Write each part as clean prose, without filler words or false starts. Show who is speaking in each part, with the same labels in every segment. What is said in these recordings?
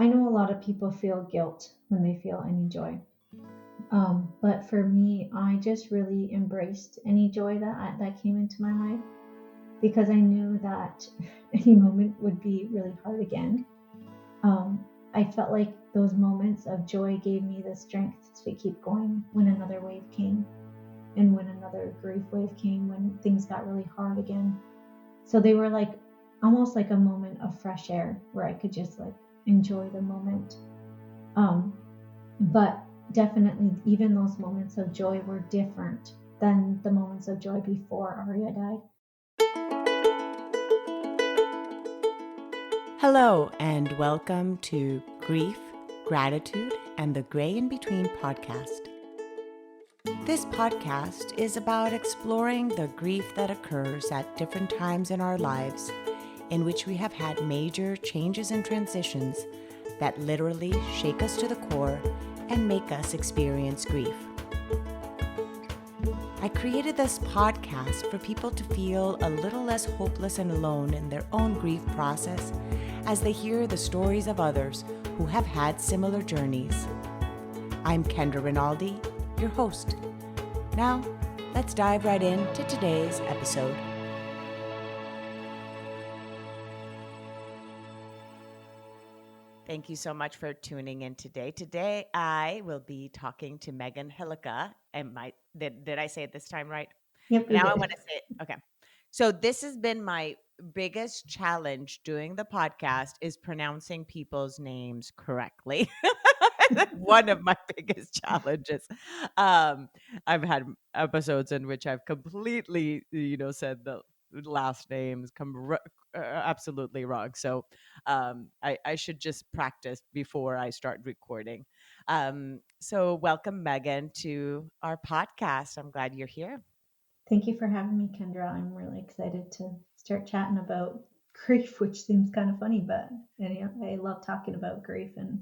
Speaker 1: I know a lot of people feel guilt when they feel any joy. But for me, I just really embraced any joy that came into my life because I knew that any moment would be really hard again. I felt like those moments of joy gave me the strength to keep going when another wave came and when another grief wave came, when things got really hard again. So they were like almost like a moment of fresh air where I could just like enjoy the moment. Um, but definitely, even those moments of joy were different than the moments of joy before Aria died.
Speaker 2: Hello, and welcome to Grief, Gratitude, and the Gray in Between podcast. This podcast is about exploring the grief that occurs at different times in our lives in which we have had major changes and transitions that literally shake us to the core and make us experience grief. I created this podcast for people to feel a little less hopeless and alone in their own grief process as they hear the stories of others who have had similar journeys. I'm Kendra Rinaldi, your host. Now, let's dive right into today's episode. Thank you so much for tuning in today. Today, I will be talking to Megan Hillukka. Did I say it this time right?
Speaker 1: Yep, you
Speaker 2: Now I
Speaker 1: did.
Speaker 2: want to say it. Okay. So this has been my biggest challenge doing the podcast is pronouncing people's names correctly. One of my biggest challenges. Um, I've had episodes in which I've completely, said the last names absolutely wrong. So I should just practice before I start recording. So welcome, Megan, to our podcast. I'm glad you're here.
Speaker 1: Thank you for having me, Kendra. I'm really excited to start chatting about grief, which seems kind of funny, but I love talking about grief and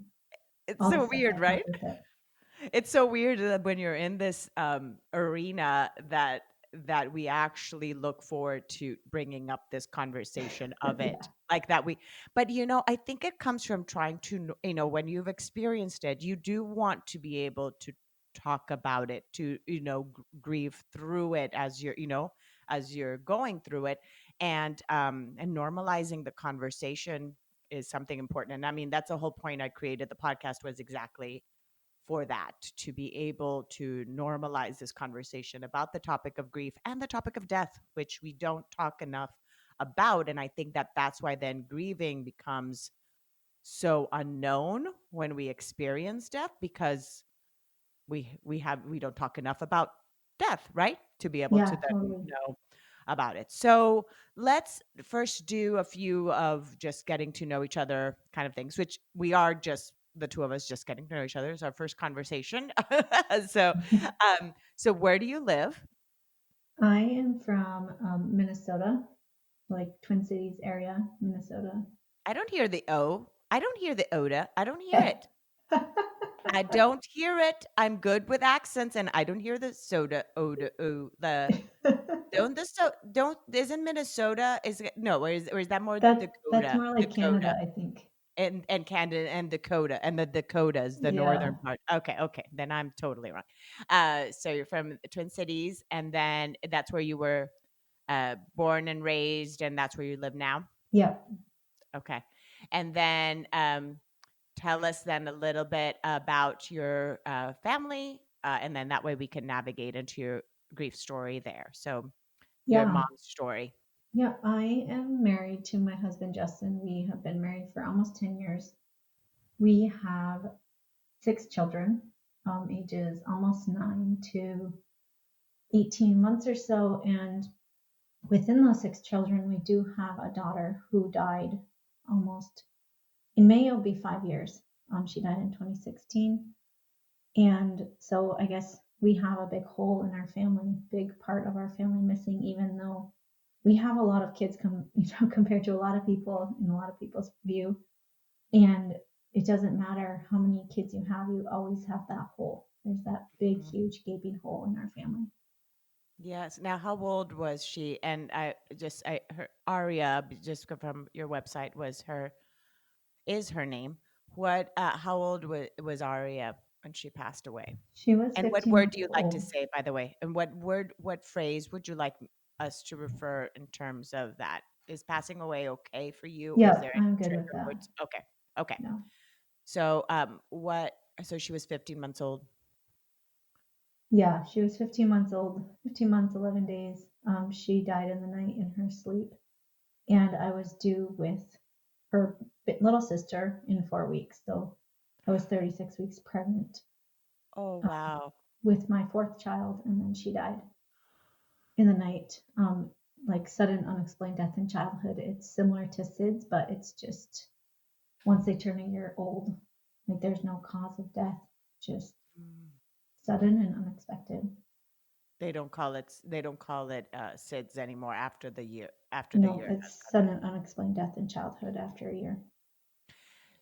Speaker 2: It's
Speaker 1: all the
Speaker 2: so
Speaker 1: stuff
Speaker 2: weird,
Speaker 1: that comes
Speaker 2: right?
Speaker 1: with it.
Speaker 2: It's so weird that when you're in this arena that we actually look forward to bringing up this conversation of
Speaker 1: Yeah,
Speaker 2: it like that we but I think it comes from trying to when you've experienced it, you do want to be able to talk about it, to grieve through it as you're going through it, and normalizing the conversation is something important. And I mean, that's the whole point I created the podcast, was exactly for that, to be able to normalize this conversation about the topic of grief and the topic of death, which we don't talk enough about. And I think that that's why then grieving becomes so unknown when we experience death, because we don't talk enough about death, right, to be able to
Speaker 1: yeah,
Speaker 2: then
Speaker 1: totally.
Speaker 2: know about it. So let's first do a few of just getting to know each other kind of things, which we are just the two of us just getting to know each other. It's our first conversation. So where do you live?
Speaker 1: I am from Minnesota, like Twin Cities area, Minnesota.
Speaker 2: I don't hear the O. I don't hear the Oda. I don't hear it. I don't hear it. I'm good with accents, and I don't hear the soda, Oda, O, the don't the so don't isn't Minnesota, is it, no, or is that more
Speaker 1: That's
Speaker 2: Dakota?
Speaker 1: more like
Speaker 2: Dakota.
Speaker 1: Canada, I think.
Speaker 2: And Canada and Dakota, and the Dakotas, the
Speaker 1: Yeah.
Speaker 2: northern part. Okay, okay, then I'm totally wrong. So you're from the Twin Cities, and then that's where you were born and raised, and that's where you live now?
Speaker 1: Yeah.
Speaker 2: Okay. And then tell us then a little bit about your family, and then that way we can navigate into your grief story there. So your
Speaker 1: Yeah.
Speaker 2: mom's story.
Speaker 1: Yeah. I am married to my husband, Justin. We have been married for almost 10 years. We have 6 children, ages almost 9 to 18 months or so. And within those 6 children, we do have a daughter who died almost in May. It'll be 5 years. She died in 2016. And so I guess we have a big hole in our family, big part of our family missing, even though we have a lot of kids compared to a lot of people in a lot of people's view. And it doesn't matter how many kids you always have that hole. There's that big,
Speaker 2: Mhm.
Speaker 1: huge gaping hole in our family.
Speaker 2: Yes. Now, how old was she? And her Aria, just from your website, is her name. What? How old was Aria when she passed away?
Speaker 1: She was
Speaker 2: And what
Speaker 1: 15
Speaker 2: word do
Speaker 1: months
Speaker 2: you like to
Speaker 1: old.
Speaker 2: say, by the way? And what word, what phrase would you like us to refer in terms of that? Is passing away okay for you? Is there
Speaker 1: Yep,
Speaker 2: any
Speaker 1: I'm good with
Speaker 2: trigger
Speaker 1: that.
Speaker 2: words? Okay. Okay.
Speaker 1: No.
Speaker 2: So, what? So she was 15 months old.
Speaker 1: Yeah, she was 15 months old, 15 months, 11 days. She died in the night in her sleep. And I was due with her little sister in 4 weeks. So I was 36 weeks pregnant
Speaker 2: Oh,
Speaker 1: uh,
Speaker 2: wow.
Speaker 1: with my fourth child, and then she died in the night. Like sudden unexplained death in childhood. It's similar to SIDS, but it's just once they turn a year old, like there's no cause of death, just
Speaker 2: Mm.
Speaker 1: sudden and unexpected.
Speaker 2: They don't call it SIDS anymore after the
Speaker 1: No,
Speaker 2: year has
Speaker 1: it's
Speaker 2: gone by.
Speaker 1: sudden unexplained death in childhood after a year.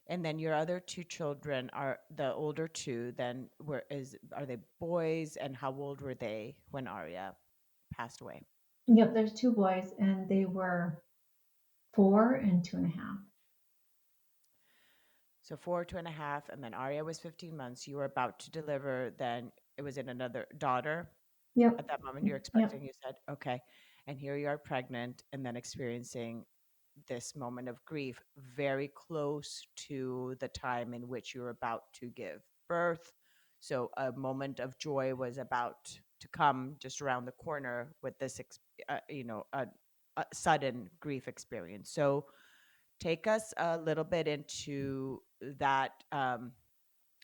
Speaker 2: And then your other two children are the older two. Then are they boys? And how old were they when Arya passed away?
Speaker 1: Yep, there's two boys, and they were 4 and 2.5.
Speaker 2: So 4, 2.5, and then Arya was 15 months. You were about to deliver. Then it was in another daughter.
Speaker 1: Yep,
Speaker 2: At that moment, you're
Speaker 1: yep,
Speaker 2: expecting. You said, okay, and here you are pregnant, and then experiencing this moment of grief very close to the time in which you're about to give birth. So a moment of joy was about to come just around the corner with this, a sudden grief experience. So take us a little bit into that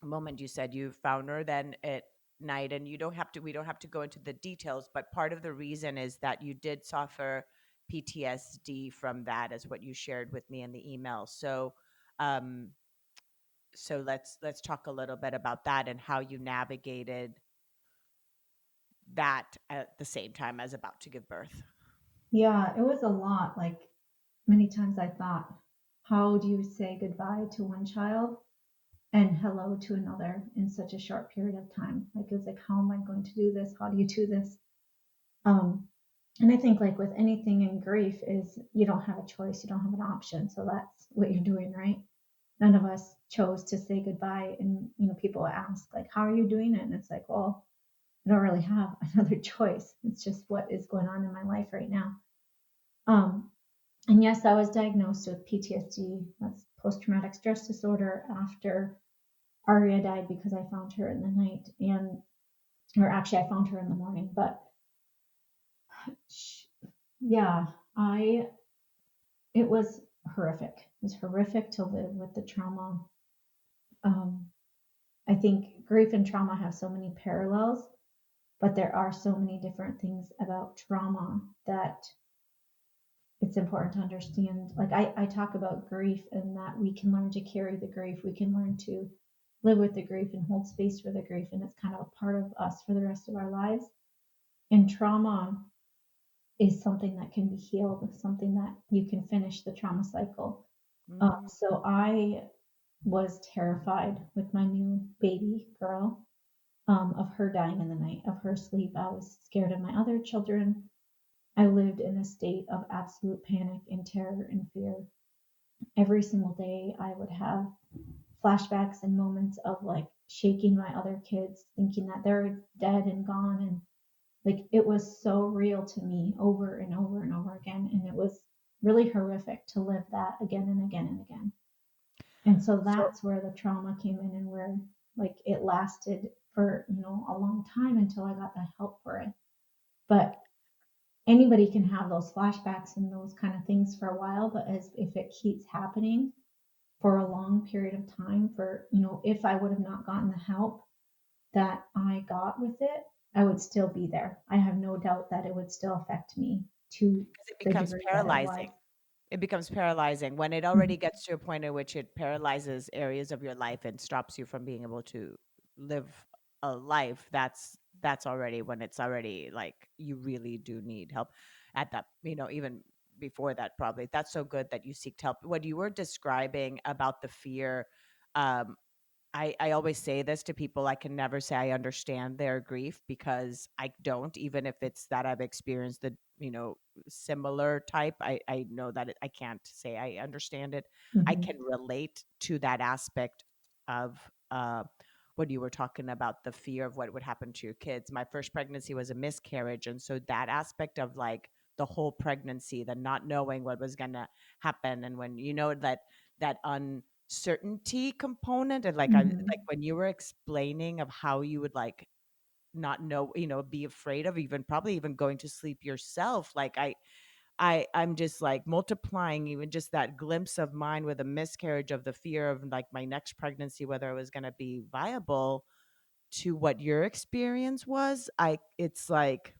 Speaker 2: moment. You said you found her then at night, and we don't have to go into the details, but part of the reason is that you did suffer PTSD from that, as what you shared with me in the email. Um let's talk a little bit about that and how you navigated that at the same time as about to give birth.
Speaker 1: yeah, it was a lot. Like many times I thought, how do you say goodbye to one child and hello to another in such a short period of time? Like it was like, how am I going to do this? How do you do this? Um, and I think like with anything in grief is you don't have a choice, you don't have an option. So that's what you're doing, right? None of us chose to say goodbye. And people ask like, how are you doing it? And it's like, well, I don't really have another choice. It's just what is going on in my life right now. Um, and yes, I was diagnosed with PTSD, that's post traumatic stress disorder, after Aria died because I found her in the night, or actually, I found her in the morning. But yeah, I, it was horrific. It was horrific to live with the trauma. Um, I think grief and trauma have so many parallels, but there are so many different things about trauma that it's important to understand. Like I talk about grief and that we can learn to carry the grief. We can learn to live with the grief and hold space for the grief. And it's kind of a part of us for the rest of our lives. And trauma is something that can be healed, something that you can finish the trauma cycle.
Speaker 2: Mm.
Speaker 1: So I was terrified with my new baby girl, of her dying in the night, of her sleep. I was scared of my other children. I lived in a state of absolute panic and terror and fear. Every single day, I would have flashbacks and moments of like shaking my other kids, thinking that they're dead and gone. And like it was so real to me over and over and over again. And it was really horrific to live that again and again and again. And so
Speaker 2: So
Speaker 1: that's where the trauma came in, and where like it lasted for, a long time until I got the help for it. But anybody can have those flashbacks and those kind of things for a while, but as if it keeps happening for a long period of time, for if I would have not gotten the help that I got with it, I would still be there. I have no doubt that it would still affect me to
Speaker 2: it
Speaker 1: the
Speaker 2: becomes
Speaker 1: degree that it was.
Speaker 2: paralyzing. It becomes paralyzing when it
Speaker 1: Mhm.
Speaker 2: already gets to a point in which it paralyzes areas of your life and stops you from being able to live a life. That's already when it's already like you really do need help at that, even before that probably. That's so good that you seeked help. What you were describing about the fear, um, I always say this to people. I can never say I understand their grief because I don't, even if it's that I've experienced the, similar type. I know that I can't say I understand it. I
Speaker 1: Mhm.
Speaker 2: can relate to that aspect of what you were talking about, the fear of what would happen to your kids. My first pregnancy was a miscarriage. And so that aspect of like the whole pregnancy, the not knowing what was going to happen. And when you know that uncertainty component, and like
Speaker 1: Hmm.
Speaker 2: like when you were explaining of how you would like not know, be afraid of even probably even going to sleep yourself, like I'm just like multiplying even just that glimpse of mine with a miscarriage of the fear of like my next pregnancy, whether it was going to be viable, to what your experience was. It's like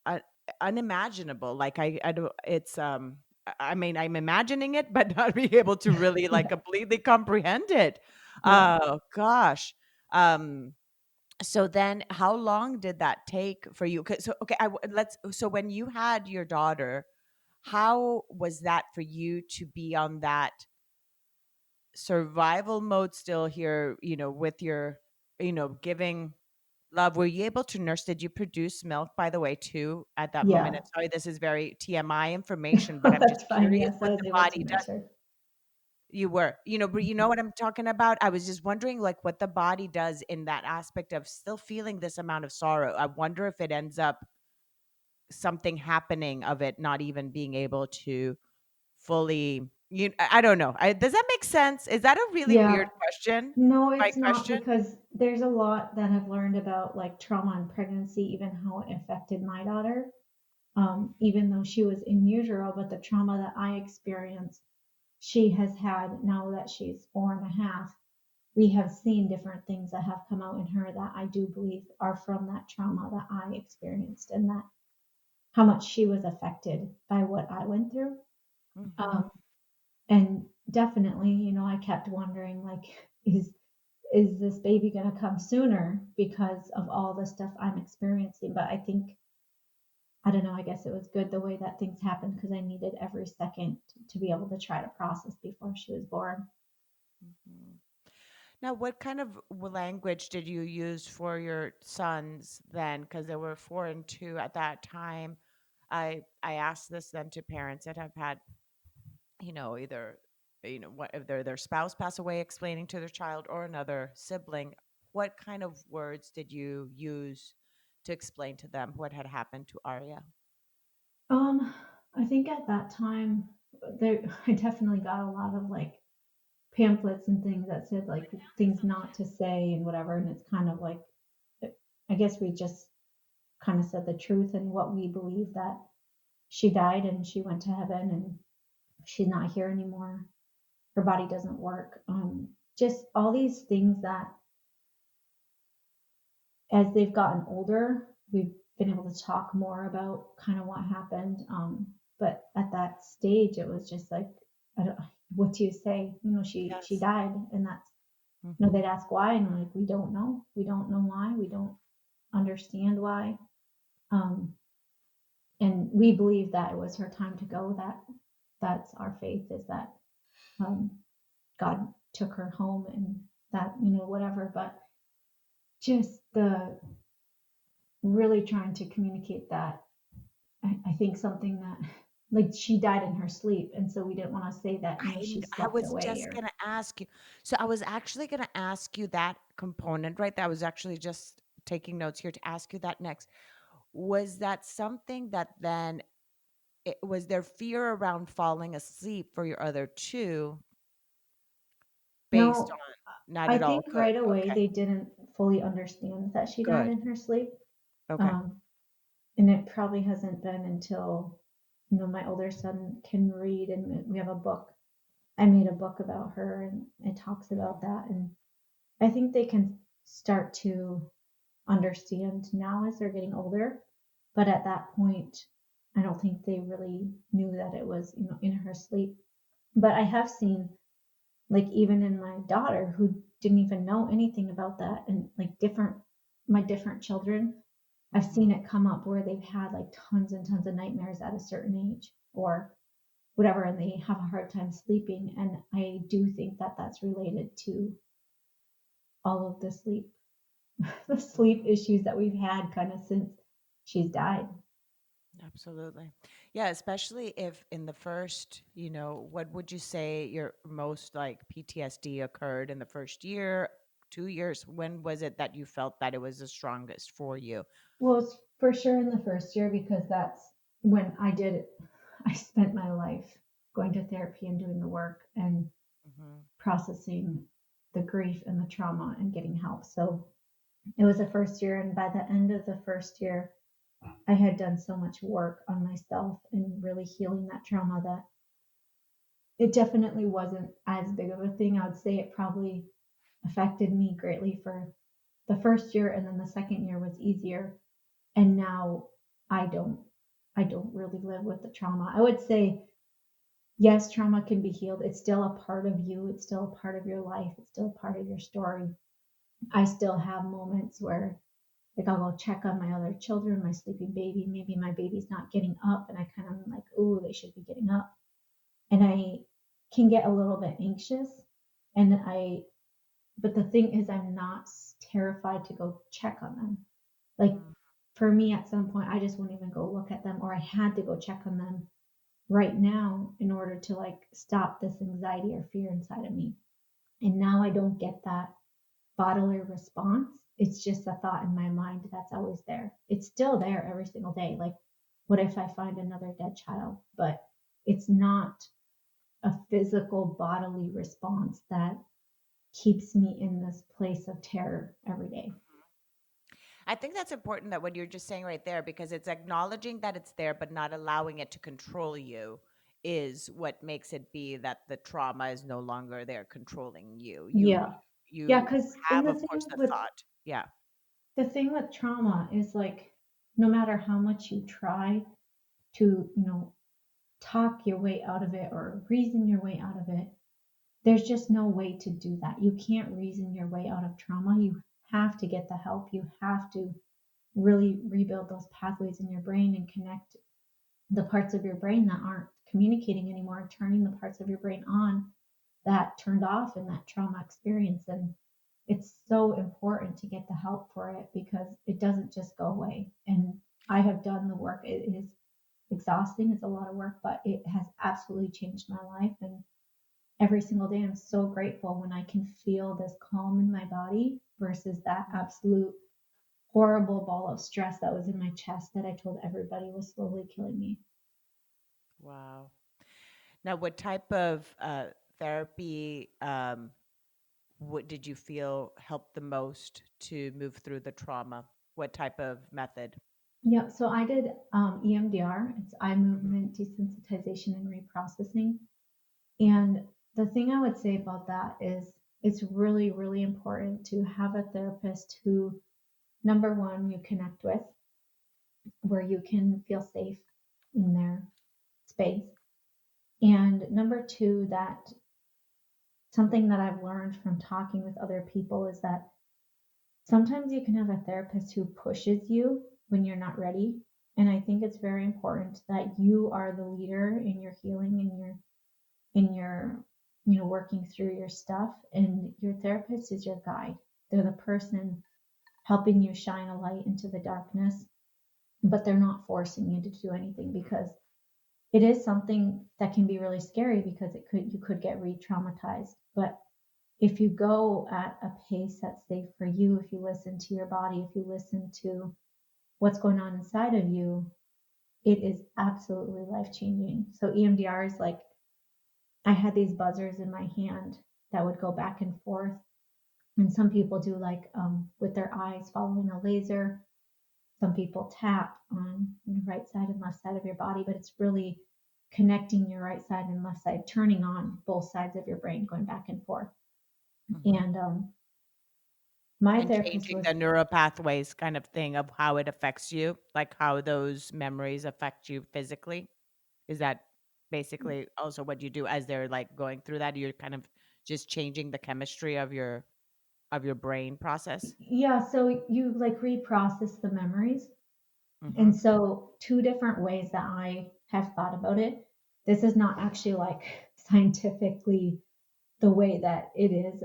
Speaker 2: uh, unimaginable. Like I don't, it's, I mean, I'm imagining it, but not be able to really like
Speaker 1: Yeah.
Speaker 2: completely comprehend it.
Speaker 1: Yeah.
Speaker 2: Oh gosh. Um, so then how long did that take for you? 'Cause so, okay, let's, so when you had your daughter, how was that for you to be on that survival mode still here, with your, giving love? Were you able to nurse? Did you produce milk, by the way, too, at that moment?
Speaker 1: Yeah.
Speaker 2: And sorry, this is very TMI information, but I'm
Speaker 1: That's
Speaker 2: just
Speaker 1: fine.
Speaker 2: curious
Speaker 1: Yes, I
Speaker 2: what
Speaker 1: was
Speaker 2: the
Speaker 1: able to
Speaker 2: body
Speaker 1: nurse
Speaker 2: does.
Speaker 1: her.
Speaker 2: You were, but you know
Speaker 1: Mhm.
Speaker 2: what I'm talking about? I was just wondering, like, what the body does in that aspect of still feeling this amount of sorrow. I wonder if it ends up something happening of it not even being able to fully, I don't know. Does that make sense? Is that a really weird
Speaker 1: Yeah.
Speaker 2: question?
Speaker 1: No,
Speaker 2: My
Speaker 1: it's not
Speaker 2: question?
Speaker 1: because there's a lot that I've learned about like trauma and pregnancy, even how it affected my daughter. Even though she was in utero, but the trauma that I experienced, she has had now that she's 4.5. We have seen different things that have come out in her that I do believe are from that trauma that I experienced, and that how much she was affected by what I went through.
Speaker 2: Mhm.
Speaker 1: Um, and definitely, I kept wondering, like, is this baby going to come sooner because of all the stuff I'm experiencing? But I think, I don't know, I guess it was good the way that things happened because I needed every second to be able to try to process before she was born.
Speaker 2: Mhm. Now, what kind of language did you use for your sons then? Because there were 4 and 2 at that time. I asked this then to parents that have had, either, what if their spouse pass away, explaining to their child, or another sibling. What kind of words did you use to explain to them what had happened to Aria?
Speaker 1: Um, I think at that time, there I definitely got a lot of like pamphlets and things that said like things not to say and whatever, and it's kind of like I guess we just kind of said the truth and what we believe, that she died and she went to heaven and she's not here anymore. Her body doesn't work. Just all these things that as they've gotten older, we've been able to talk more about kind of what happened. But at that stage, it was just like, I don't, what do you say? She
Speaker 2: Yes.
Speaker 1: died, and that's,
Speaker 2: Hmm.
Speaker 1: they'd ask why, and I'm like, we don't know. We don't know why. We don't understand why. Um, and we believe that it was her time to go. That's our faith, is that um, God took her home, and that, whatever. But just the really trying to communicate that, I think something that, like, she died in her sleep, and so we didn't want to say that, she
Speaker 2: I
Speaker 1: slept
Speaker 2: was
Speaker 1: away
Speaker 2: just
Speaker 1: or
Speaker 2: gonna ask you. So I was actually gonna ask you that component right there. I was actually just taking notes here to ask you that next. Was that something that then was there fear around falling asleep for your other two based
Speaker 1: no.
Speaker 2: on not
Speaker 1: I
Speaker 2: at all?
Speaker 1: think
Speaker 2: Good.
Speaker 1: right away
Speaker 2: Okay.
Speaker 1: they didn't fully understand that she died
Speaker 2: Good.
Speaker 1: in her sleep.
Speaker 2: Okay.
Speaker 1: Um, and it probably hasn't been until, my older son can read, and we have a book. I made a book about her, and it talks about that. And I think they can start to understand now as they're getting older. But at that point, I don't think they really knew that it was, in her sleep. But I have seen, like, even in my daughter who didn't even know anything about that, and like my different children, I've seen
Speaker 2: Hmm.
Speaker 1: it come up where they've had like tons and tons of nightmares at a certain age or whatever, and they have a hard time sleeping. And I do think that that's related to all of the sleep, the sleep
Speaker 2: Hmm.
Speaker 1: issues that we've had kind of since she's died.
Speaker 2: Absolutely. Yeah, especially if in the first, what would you say your most like PTSD occurred in the first year, 2 years? When was it that you felt that it was the strongest for you?
Speaker 1: Well, it's for sure in the first year because that's when I did it. I spent my life going to therapy and doing the work and
Speaker 2: Hmm.
Speaker 1: processing the grief and the trauma and getting help. So it was the first year. And by the end of the first year, I had done so much work on myself and really healing that trauma that it definitely wasn't as big of a thing. I would say it probably affected me greatly for the first year, and then the second year was easier. And now I don't I don't really live with the trauma. I would say yes, trauma can be healed. It's still a part of you. It's still a part of your life. It's still a part of your story. I still have moments where like I'll go check on my other children, my sleeping baby. Maybe my baby's not getting up, and I kind of like, oh, they should be getting up. And I can get a little bit anxious. And but the thing is, I'm not terrified to go check on them. Like for me, at some point, I just wouldn't even go look at them, or I had to go check on them right now in order to like stop this anxiety or fear inside of me. And now I don't get that bodily response. It's just a thought in my mind that's always there. It's still there every single day. Like, what if I find another dead child? But it's not a physical bodily response that keeps me in this place of terror every day.
Speaker 2: I think that's important that what you're just saying right there, because it's acknowledging that it's there, but not allowing it to control you is what makes it be that the trauma is no longer there controlling you. You
Speaker 1: Yeah. Yeah,
Speaker 2: you
Speaker 1: because
Speaker 2: have, of course, the thought. Yeah.
Speaker 1: the thing with trauma is like no matter how much you try to, talk your way out of it or reason your way out of it, there's just no way to do that. You can't reason your way out of trauma. You have to get the help. You have to really rebuild those pathways in your brain and connect the parts of your brain that aren't communicating anymore and turning the parts of your brain on that turned off in that trauma experience. And it's so important to get the help for it because it doesn't just go away. And I have done the work. It is exhausting. It's a lot of work, but it has absolutely changed my life. And every single day, I'm so grateful when I can feel this calm in my body versus that absolute horrible ball of stress that was in my chest that I told everybody was slowly killing me.
Speaker 2: Wow. Now, what type of therapy what did you feel helped the most to move through the trauma? What type of method?
Speaker 1: Yeah, so I did EMDR, it's eye
Speaker 2: Mhm.
Speaker 1: movement desensitization and reprocessing. And the thing I would say about that is it's really, really important to have a therapist who, number one, you connect with, where you can feel safe in their space. And number two, that something that I've learned from talking with other people is that sometimes you can have a therapist who pushes you when you're not ready. And I think it's very important that you are the leader in your healing and in your working through your stuff, and your therapist is your guide. They're the person helping you shine a light into the darkness, but they're not forcing you to do anything because it is something that can be really scary because you could get re-traumatized. But if you go at a pace that's safe for you, if you listen to your body, if you listen to what's going on inside of you, it is absolutely life changing. So EMDR is like I had these buzzers in my hand that would go back and forth. And some people do like with their eyes following a laser. Some people tap on the right side and left side of your body, but it's really connecting your right side and left side, turning on both sides of your brain, going back and forth.
Speaker 2: Mhm.
Speaker 1: And my
Speaker 2: And
Speaker 1: therapist
Speaker 2: changing
Speaker 1: was,
Speaker 2: the neural pathways kind of thing of how it affects you, like how those memories affect you physically. Is that basically also what you do as they're like going through that? You're kind of just changing the chemistry of your brain process?
Speaker 1: yeah, so you like reprocess the memories. And
Speaker 2: Mhm.
Speaker 1: so, two different ways that I have thought about it. This is not actually like scientifically the way that it is.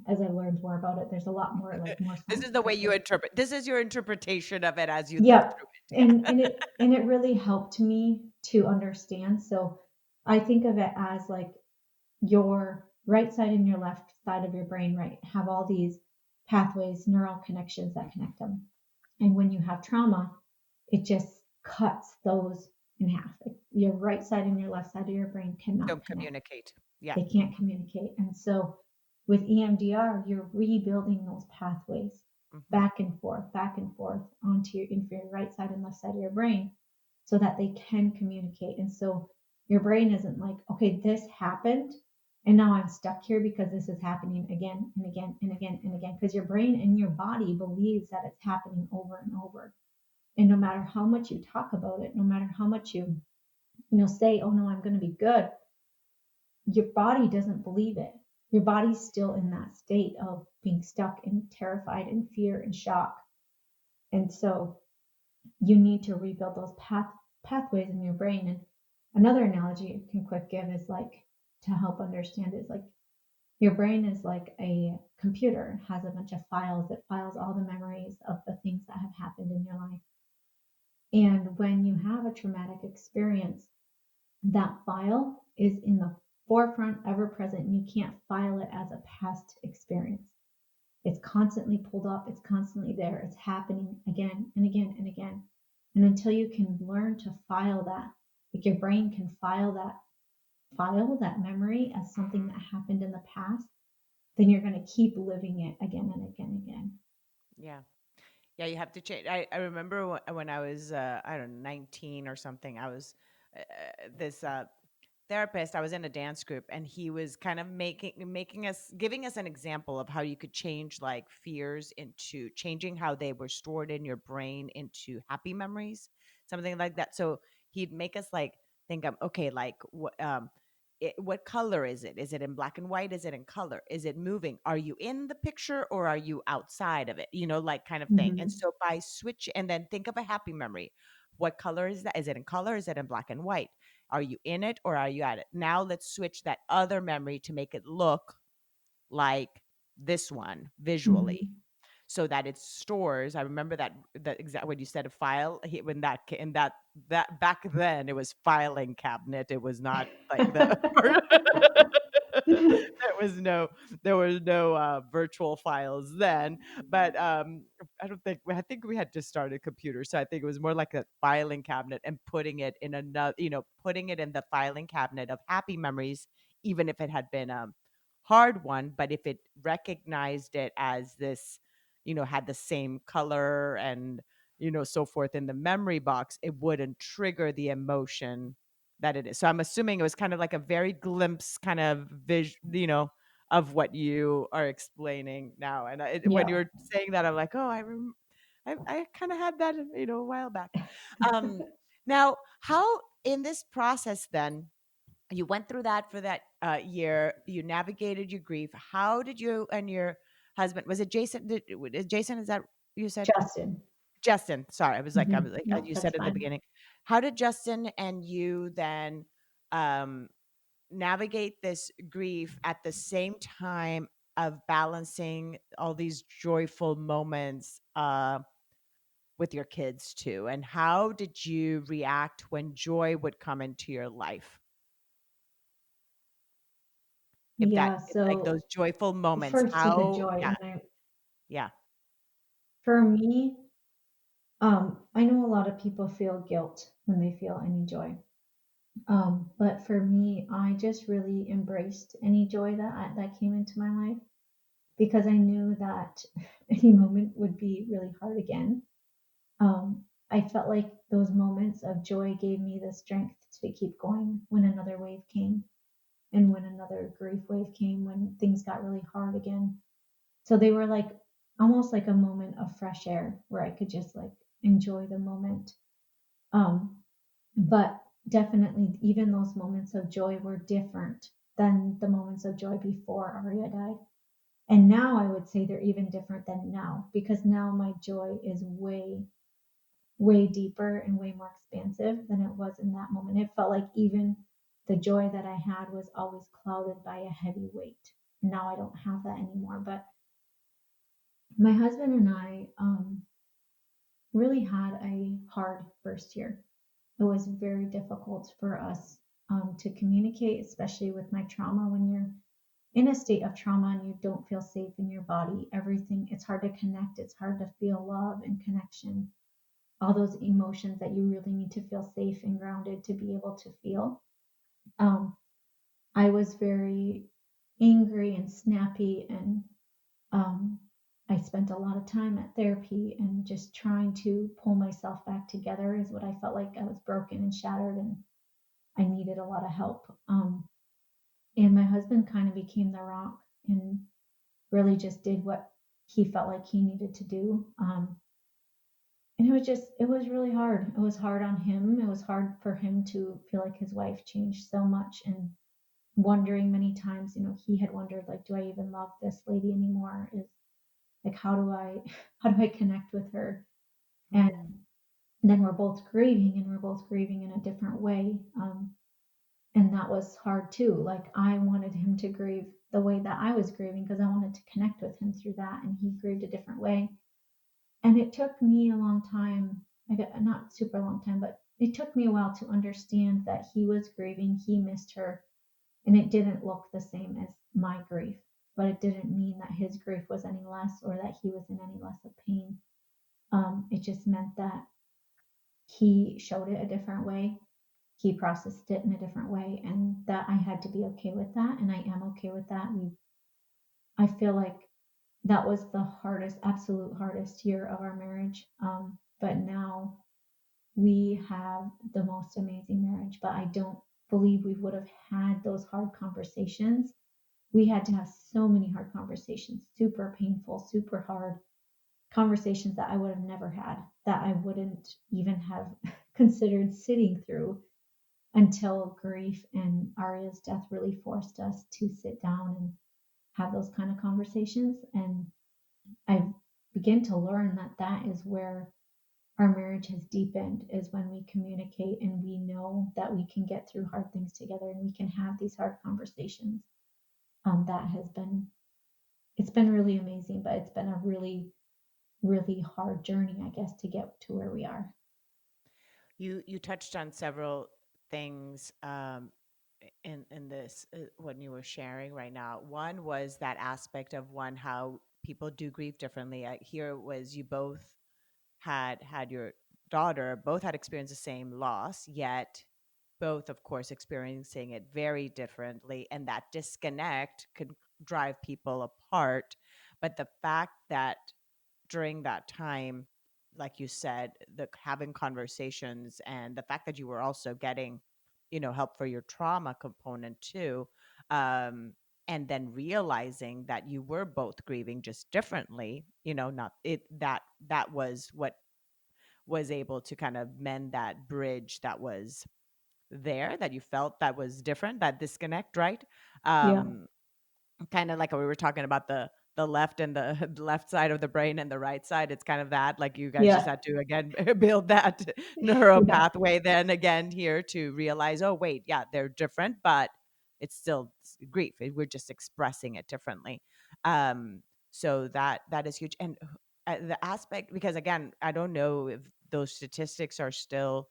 Speaker 1: As I learned more about it, there's a lot more like more
Speaker 2: This is the way you
Speaker 1: scientific.
Speaker 2: interpret. This is your interpretation of it as you think
Speaker 1: Yeah,
Speaker 2: through it.
Speaker 1: and
Speaker 2: Yeah.
Speaker 1: and it really helped me to understand. So I think of it as like your right side and your left side of your brain, right, have all these pathways, neural connections that connect them. And when you have trauma, it just cuts those in half. Like your right side and your left side of your brain cannot
Speaker 2: Don't
Speaker 1: connect.
Speaker 2: communicate. Yeah.
Speaker 1: They can't communicate. And so with EMDR, you're rebuilding those pathways
Speaker 2: Hmm.
Speaker 1: back and forth onto your right side and left side of your brain so that they can communicate. And so your brain isn't like, okay, this happened and now I'm stuck here because this is happening again and again and again and again. Because your brain and your body believes that it's happening over and over. And no matter how much you talk about it, no matter how much you say, oh no, I'm going to be good, your body doesn't believe it. Your body's still in that state of being stuck and terrified and fear and shock. And so you need to rebuild those pathways in your brain. And another analogy I can quick give is like to help understand is like your brain is like a computer, has a bunch of files that files all the memories of the things that have happened in your life. And when you have a traumatic experience, that file is in the forefront, ever present, and you can't file it as a past experience. It's constantly pulled up, it's constantly there, it's happening again and again and again. And until you can learn to file that, like your brain can file that memory as something that happened in the past, then you're going to keep living it again and again and again.
Speaker 2: Yeah. Yeah, you have to change. I remember when I was, I don't know, 19 or something, I was this therapist. I was in a dance group, and he was kind of making us giving us an example of how you could change like fears into changing how they were stored in your brain into happy memories, something like that. So he'd make us like think of, okay, like what color is it? Is it in black and white? Is it in color? Is it moving? Are you in the picture or are you outside of it? Like kind of thing. And
Speaker 1: Mm-hmm.
Speaker 2: so by switch, and then think of a happy memory. What color is that? Is it in color? Is it in black and white? Are you in it or are you at it? Now let's switch that other memory to make it look like this one visually,
Speaker 1: Mm-hmm.
Speaker 2: so that it stores. I remember that exact when you said a file, when that in that back then it was filing cabinet. It was not like the there was no virtual files then. But I don't think I think we had just started computers, so I think it was more like a filing cabinet and putting it in another, putting it in the filing cabinet of happy memories, even if it had been a hard one. But if it recognized it as this, had the same color and so forth in the memory box, it wouldn't trigger the emotion that it is. So I'm assuming it was kind of like a very glimpse kind of of what you are explaining now. And when you
Speaker 1: Yeah.
Speaker 2: were saying that, I'm like, oh, I kind of had that, a while back. Um, Now, how in this process then, you went through that for that year, you navigated your grief. How did you and your husband, was it Jason? Jason, is that you said?
Speaker 1: Justin.
Speaker 2: Justin, sorry, I
Speaker 1: Mm-hmm.
Speaker 2: was like,
Speaker 1: No,
Speaker 2: you
Speaker 1: that's
Speaker 2: said at the
Speaker 1: fine.
Speaker 2: beginning. How did Justin and you then um, navigate this grief at the same time of balancing all these joyful moments with your kids too? And how did you react when joy would come into your life?
Speaker 1: Yeah.
Speaker 2: If like those
Speaker 1: So
Speaker 2: joyful moments,
Speaker 1: first to the
Speaker 2: how,
Speaker 1: joy,
Speaker 2: yeah,
Speaker 1: and
Speaker 2: yeah.
Speaker 1: for me, I know a lot of people feel guilt when they feel any joy. But for me, I just really embraced any joy that came into my life because I knew that any moment would be really hard again. I felt like those moments of joy gave me the strength to keep going when another wave came and when another grief wave came, when things got really hard again. So they were like almost like a moment of fresh air where I could just like enjoy the moment. Um, but definitely, even those moments of joy were different than the moments of joy before Aria died. And now I would say they're even different than now because now my joy is way deeper and way more expansive than it was in that moment. It felt like even the joy that I had was always clouded by a heavy weight. Now I don't have that anymore. But my husband and I really had a hard first year. it was very difficult for us to communicate, especially with my trauma. When you're in a state of trauma and you don't feel safe in your body, everything, it's hard to connect. It's hard to feel love and connection, all those emotions that you really need to feel safe and grounded to be able to feel. Um, I was very angry and snappy, and um, I spent a lot of time at therapy and just trying to pull myself back together, is what I felt like. I was broken and shattered, and I needed a lot of help. And my husband kind of became the rock and really just did what he felt like he needed to do. And it was really hard. It was hard on him. It was hard for him to feel like his wife changed so much, and wondering many times, he had wondered, like, do I even love this lady anymore? Is like, how do I, how do I connect with her? And
Speaker 2: Mm.
Speaker 1: then we're both grieving, and we're both grieving in a different way. And that was hard too. Like, I wanted him to grieve the way that I was grieving because I wanted to connect with him through that, and he grieved a different way. And it took me a long time, I got not super long time, but it took me a while to understand that he was grieving, he missed her, and it didn't look the same as my grief. But it didn't mean that his grief was any less or that he was in any less of pain. It just meant that he showed it a different way. He processed it in a different way, and that I had to be okay with that, and I am okay with that. I feel like that was the hardest, absolute hardest year of our marriage. But now we have the most amazing marriage. But I don't believe we would have had those hard conversations. We had to have so many hard conversations, super painful, super hard conversations that I would have never had, that I wouldn't even have considered sitting through, until grief and Aria's death really forced us to sit down and have those kind of conversations. And I begin to learn that that is where our marriage has deepened, is when we communicate and we know that we can get through hard things together and we can have these hard conversations. That has been, it's been really amazing, but it's been a really, really hard journey, I guess, to get to where we are.
Speaker 2: You touched on several things in this when you were sharing right now. One was that aspect of one how people do grieve differently. Here was you both had your daughter, both had experienced the same loss, yet both, of course, experiencing it very differently, and that disconnect could drive people apart. But the fact that during that time, like you said, the having conversations and the fact that you were also getting, help for your trauma component too, um, and then realizing that you were both grieving just differently, not it that was what was able to kind of mend that bridge that was there that you felt that was different, that disconnect, right?
Speaker 1: Yeah,
Speaker 2: Um, Kind of like we were talking about the left and the the left side of the brain and the right side. It's kind of that, like you guys just
Speaker 1: yeah,
Speaker 2: had to again build that neural
Speaker 1: yeah,
Speaker 2: pathway then again here to realize, oh wait, yeah, they're different, but it's still grief. We're just expressing it differently. Um, so that is huge. And the aspect, because again, I don't know if those statistics are still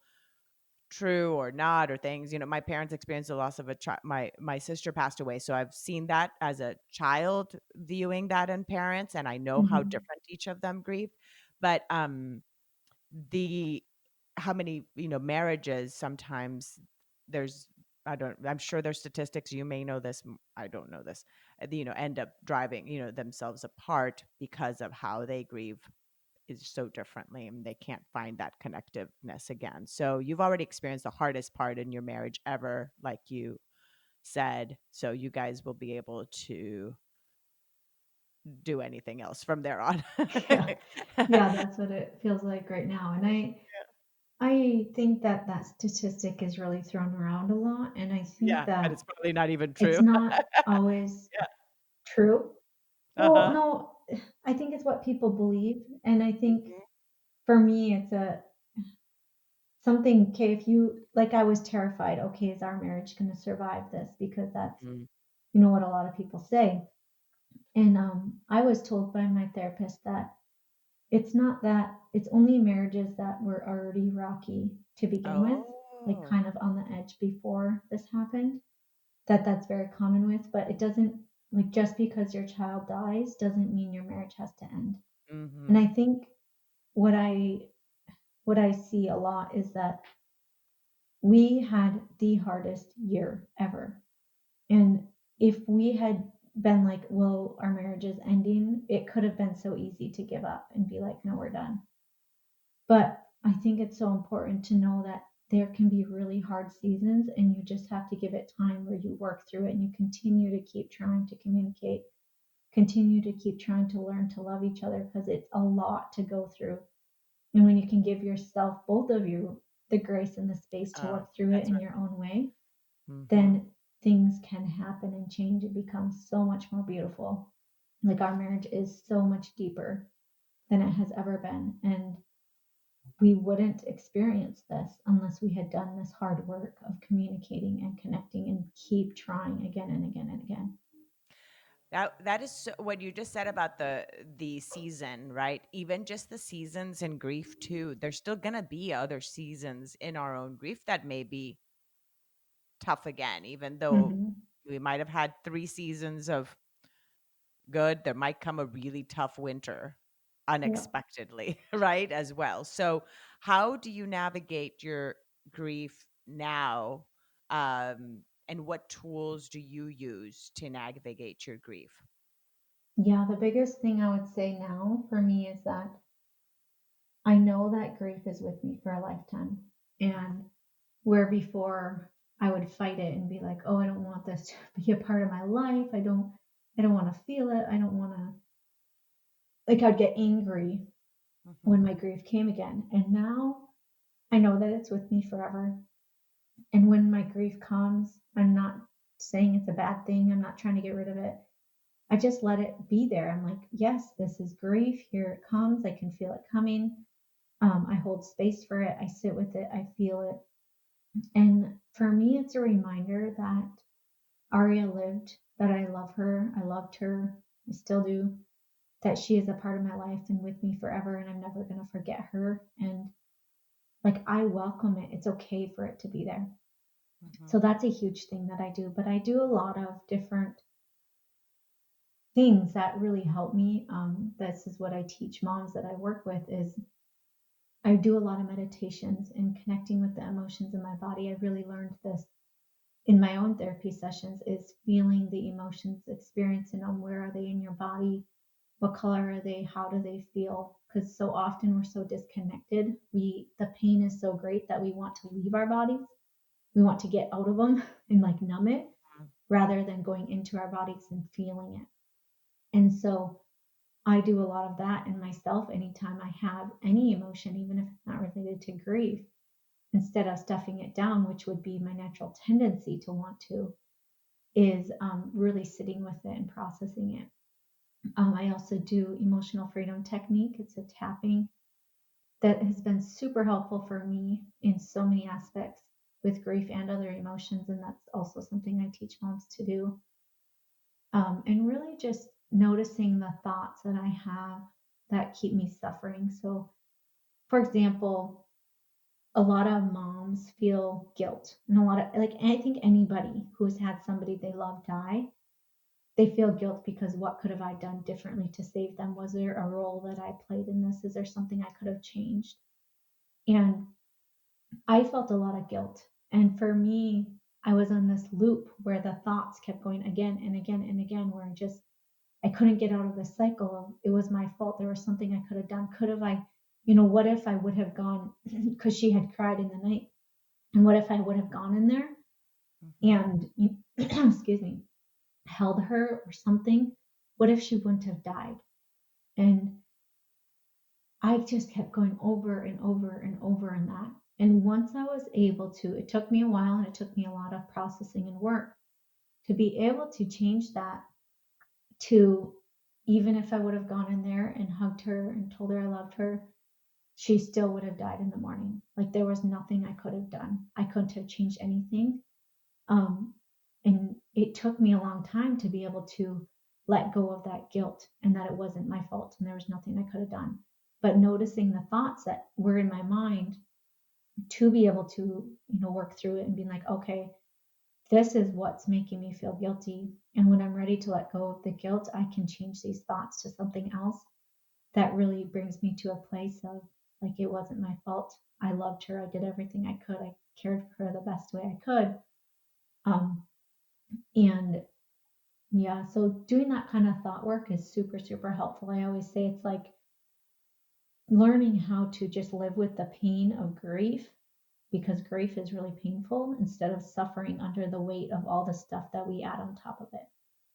Speaker 2: true or not or things. My parents experienced the loss of a child. My sister passed away, so I've seen that as a child viewing that in parents, and I know how
Speaker 1: hmm,
Speaker 2: different each of them grieve. But the how many marriages sometimes there's I'm sure there's statistics, you may know this, I don't know this, end up driving themselves apart because of how they grieve is so differently and they can't find that connectiveness again. So you've already experienced the hardest part in your marriage ever, like you said. So you guys will be able to do anything else from there on.
Speaker 1: yeah, yeah. That's what it feels like right now. And I think that that statistic is really thrown around a lot, and I think
Speaker 2: Yeah, and
Speaker 1: that
Speaker 2: it's probably not even
Speaker 1: it's
Speaker 2: true.
Speaker 1: not always
Speaker 2: Yeah.
Speaker 1: true. Well,
Speaker 2: Uh-huh.
Speaker 1: no, I think it's what people believe, and I think
Speaker 2: Mhm.
Speaker 1: for me, it's a something. Okay, if you, like, I was terrified. Okay, is our marriage going to survive this? Because that's,
Speaker 2: Mhm.
Speaker 1: what a lot of people say. And I was told by my therapist that it's not that, it's only marriages that were already rocky to begin with, like
Speaker 2: Oh.
Speaker 1: kind of on the edge before this happened, that's very common with, but it doesn't, like, just because your child dies doesn't mean your marriage has to end. And I
Speaker 2: Mhm.
Speaker 1: think what I what I see a lot is that we had the hardest year ever. And if we had been like, well, our marriage is ending, it could have been so easy to give up and be like, no, we're done. But I think it's so important to know that there can be really hard seasons and you just have to give it time where you work through it and you continue to keep trying to communicate, continue to keep trying to learn to love each other because it's a lot to go through. And when you can give yourself, both of you, the grace and the space to
Speaker 2: Oh,
Speaker 1: work through it
Speaker 2: that's
Speaker 1: in
Speaker 2: right.
Speaker 1: your own way,
Speaker 2: Mhm.
Speaker 1: then things can happen and change. It becomes so much more beautiful. Like our marriage is so much deeper than it has ever been. And we wouldn't experience this unless we had done this hard work of communicating and connecting and keep trying again and again and again.
Speaker 2: That is so, what you just said about the season, right? Even just the seasons in grief too. There's still gonna be other seasons in our own grief that may be tough again, even though
Speaker 1: Mm-hmm.
Speaker 2: we might have had 3 seasons of good, there might come a really tough winter
Speaker 1: Yeah.
Speaker 2: unexpectedly, right? As well. So, how do you navigate your grief now? And what tools do you use to navigate your grief?
Speaker 1: Yeah. The biggest thing I would say now for me is that I know that grief is with me for a lifetime. And where before I would fight it and be like, oh, I don't want this to be a part of my life. I don't want to feel it. I don't want to, like, I'd get angry when
Speaker 2: Mhm.
Speaker 1: my grief came again. And now I know that it's with me forever. And when my grief comes, I'm not saying it's a bad thing. I'm not trying to get rid of it. I just let it be there. I'm like, yes, this is grief. Here it comes. I can feel it coming. I hold space for it. I sit with it. I feel it. And for me, it's a reminder that Aria lived, that I love her. I loved her. I still do. That she is a part of my life and with me forever. And I'm never going to forget her. And like, I welcome it. It's okay for it to be there. So
Speaker 2: Mhm.
Speaker 1: that's a huge thing that I do. But I do a lot of different things that really help me. This is what I teach moms that I work with is I do a lot of meditations and connecting with the emotions in my body. I really learned this in my own therapy sessions is feeling the emotions, experiencing them. Where are they in your body? What color are they? How do they feel? Because so often we're so disconnected. The pain is so great that we want to leave our bodies. We want to get out of them and like numb it
Speaker 2: Mhm.
Speaker 1: rather than going into our bodies and feeling it. And so I do a lot of that in myself anytime I have any emotion, even if it's not related to grief, instead of stuffing it down, which would be my natural tendency to want to, is really sitting with it and processing it. I also do emotional freedom technique. It's a tapping that has been super helpful for me in so many aspects with grief and other emotions. And that's also something I teach moms to do. And really just noticing the thoughts that I have that keep me suffering. So, for example, a lot of moms feel guilt, and a lot of, like, I think anybody who's had somebody they love die, they feel guilt because what could have I done differently to save them? Was there a role that I played in this? Is there something I could have changed? And I felt a lot of guilt. And for me, I was on this loop where the thoughts kept going again and again and again, where I couldn't get out of the cycle of it was my fault. There was something I could have done. Could have I, what if I would have gone because she had cried in the night? And what if I would have gone in there
Speaker 2: Mhm.
Speaker 1: and excuse me, held her or something? What if she wouldn't have died? And I just kept going over and over and over in that. And once I was able to, it took me a while and it took me a lot of processing and work to be able to change that to, even if I would have gone in there and hugged her and told her I loved her, she still would have died in the morning. Like there was nothing I could have done. I couldn't have changed anything. Um, and it took me a long time to be able to let go of that guilt and that it wasn't my fault and there was nothing I could have done. but noticing the thoughts that were in my mind to be able to, work through it and being like, okay, this is what's making me feel guilty. And when I'm ready to let go of the guilt, I can change these thoughts to something else that really brings me to a place of like, it wasn't my fault. I loved her. I did everything I could. I cared for her the best way I could. Um, and yeah, so doing that kind of thought work is super, super helpful. I always say it's like learning how to just live with the pain of grief, because grief is really painful, instead of suffering under the weight of all the stuff that we add on top of it.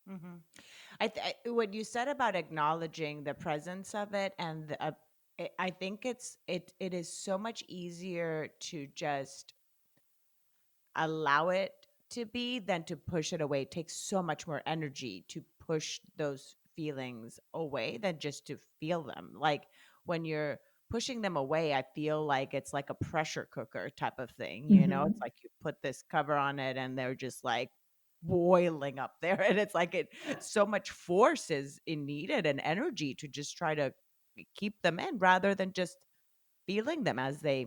Speaker 2: Hmm. What you said about acknowledging the presence of it, and I think it is so much easier to just allow it to be than to push it away. It takes so much more energy to push those feelings away than just to feel them. Like when you're pushing them away, I feel like it's like a pressure cooker type of thing, you know? It's
Speaker 1: Hmm.
Speaker 2: like you put this cover on it and they're just like boiling up there and it's like it so much force is in needed and energy to just try to keep them in rather than just feeling them as they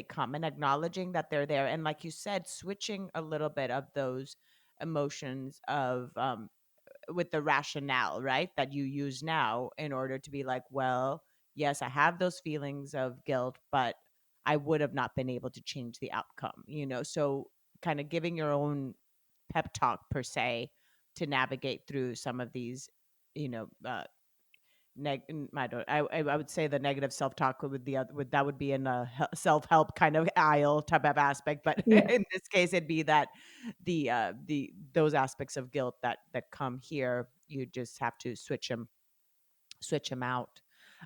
Speaker 2: come and acknowledging that they're there, and like you said, switching a little bit of those emotions of with the rationale, right, that you use now in order to be like, well, yes, I have those feelings of guilt, but I would have not been able to change the outcome, you know. So kind of giving your own pep talk per se to navigate through some of these, you know, I don't. I would say the negative self talk would the other would that would be in a self help kind of aisle type of aspect, but
Speaker 1: Yeah.
Speaker 2: in this case, it'd be that the those aspects of guilt that come here, you just have to switch them out.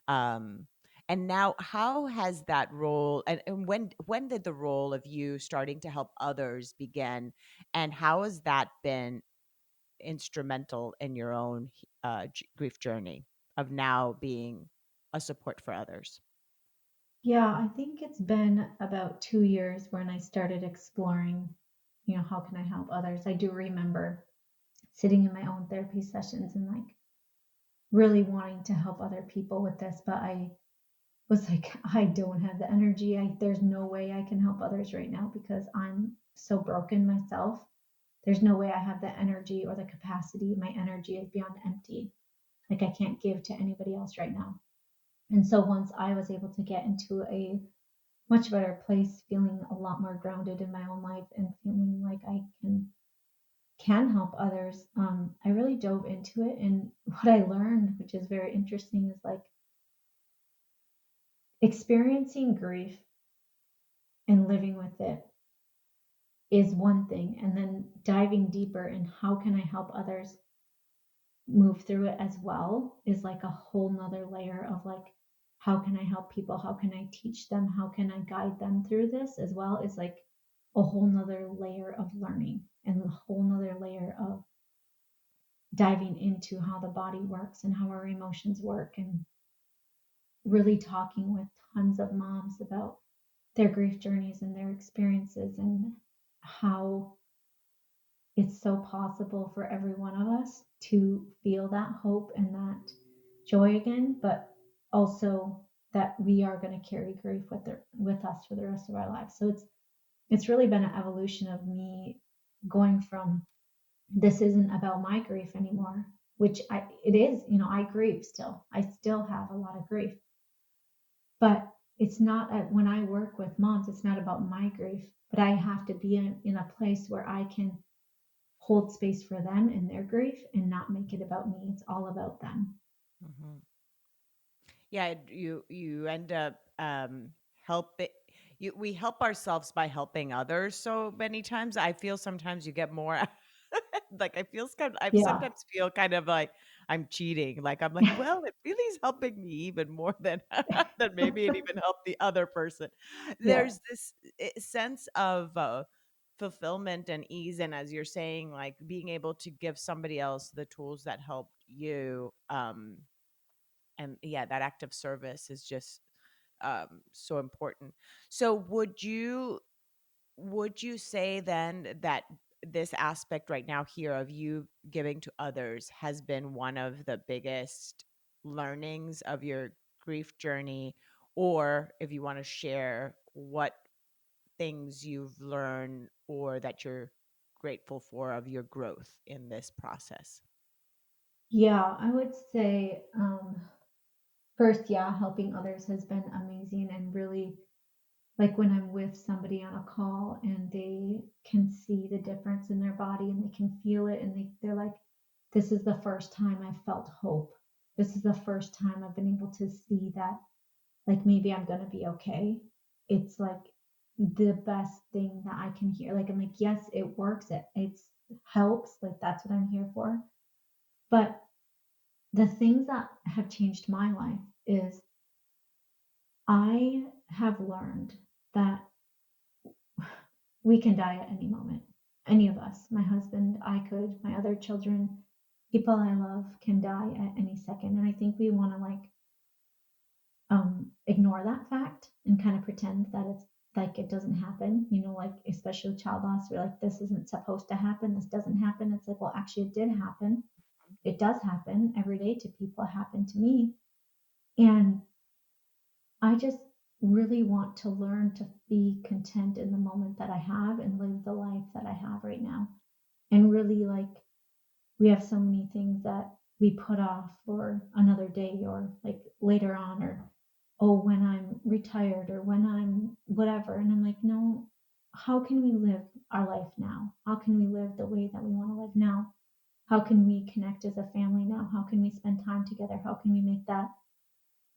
Speaker 2: Um, and now, how has that role and when did the role of you starting to help others begin, and how has that been instrumental in your own grief journey of now being a support for others?
Speaker 1: Yeah, I think it's been about 2 years when I started exploring, how can I help others? I do remember sitting in my own therapy sessions and like really wanting to help other people with this, but I was like, I don't have the energy. There's no way I can help others right now because I'm so broken myself. There's no way I have the energy or the capacity. My energy is beyond empty. Like I can't give to anybody else right now. And so once I was able to get into a much better place, feeling a lot more grounded in my own life and feeling like I can help others, I really dove into it. And what I learned, which is very interesting, is like experiencing grief and living with it is one thing, and then diving deeper in how can I help others move through it as well is like a whole nother layer of like, how can I help people, how can I teach them, how can I guide them through this as well, is like a whole nother layer of learning and a whole nother layer of diving into how the body works and how our emotions work, and really talking with tons of moms about their grief journeys and their experiences and how it's so possible for every one of us to feel that hope and that joy again, but also that we are going to carry grief with us for the rest of our lives. So it's really been an evolution of me going from, this isn't about my grief anymore, which it is, I grieve still. I still have a lot of grief, but it's not when I work with moms, it's not about my grief, but I have to be in a place where I can hold space for them and their grief and not make it about me. It's all about them.
Speaker 2: Hmm. Yeah, you end up help it. We help ourselves by helping others. So many times, I feel sometimes you get more. Like I
Speaker 1: Yeah.
Speaker 2: sometimes feel kind of like I'm cheating. Like I'm like, well, it really is helping me even more than than maybe it even helped the other person.
Speaker 1: Yeah.
Speaker 2: There's this sense of fulfillment and ease, and as you're saying, like being able to give somebody else the tools that helped you. And yeah, that act of service is just so important. So would you say then that this aspect right now here of you giving to others has been one of the biggest learnings of your grief journey, or if you want to share what things you've learned or that you're grateful for of your growth in this process.
Speaker 1: Yeah, I would say first, yeah, helping others has been amazing and really like when I'm with somebody on a call and they can see the difference in their body and they can feel it and they're like, this is the first time I felt hope. This is the first time I've been able to see that like maybe I'm gonna be okay. It's like the best thing that I can hear. Like I'm like, yes, it works. It's helps. Like that's what I'm here for. But the things that have changed my life is I have learned that we can die at any moment. Any of us, my husband, I could, my other children, people I love can die at any second. And I think we want to like ignore that fact and kind of pretend that it's like it doesn't happen, you know, like especially with child loss, we're like, this isn't supposed to happen, this doesn't happen. It's like, well, actually, it did happen. It does happen every day to people. It happened to me. And I just really want to learn to be content in the moment that I have and live the life that I have right now. And really, like, we have so many things that we put off for another day or like later on, or oh, when I'm retired or when I'm whatever. And I'm like, no, how can we live our life now? How can we live the way that we want to live now? How can we connect as a family now? How can we spend time together? How can we make that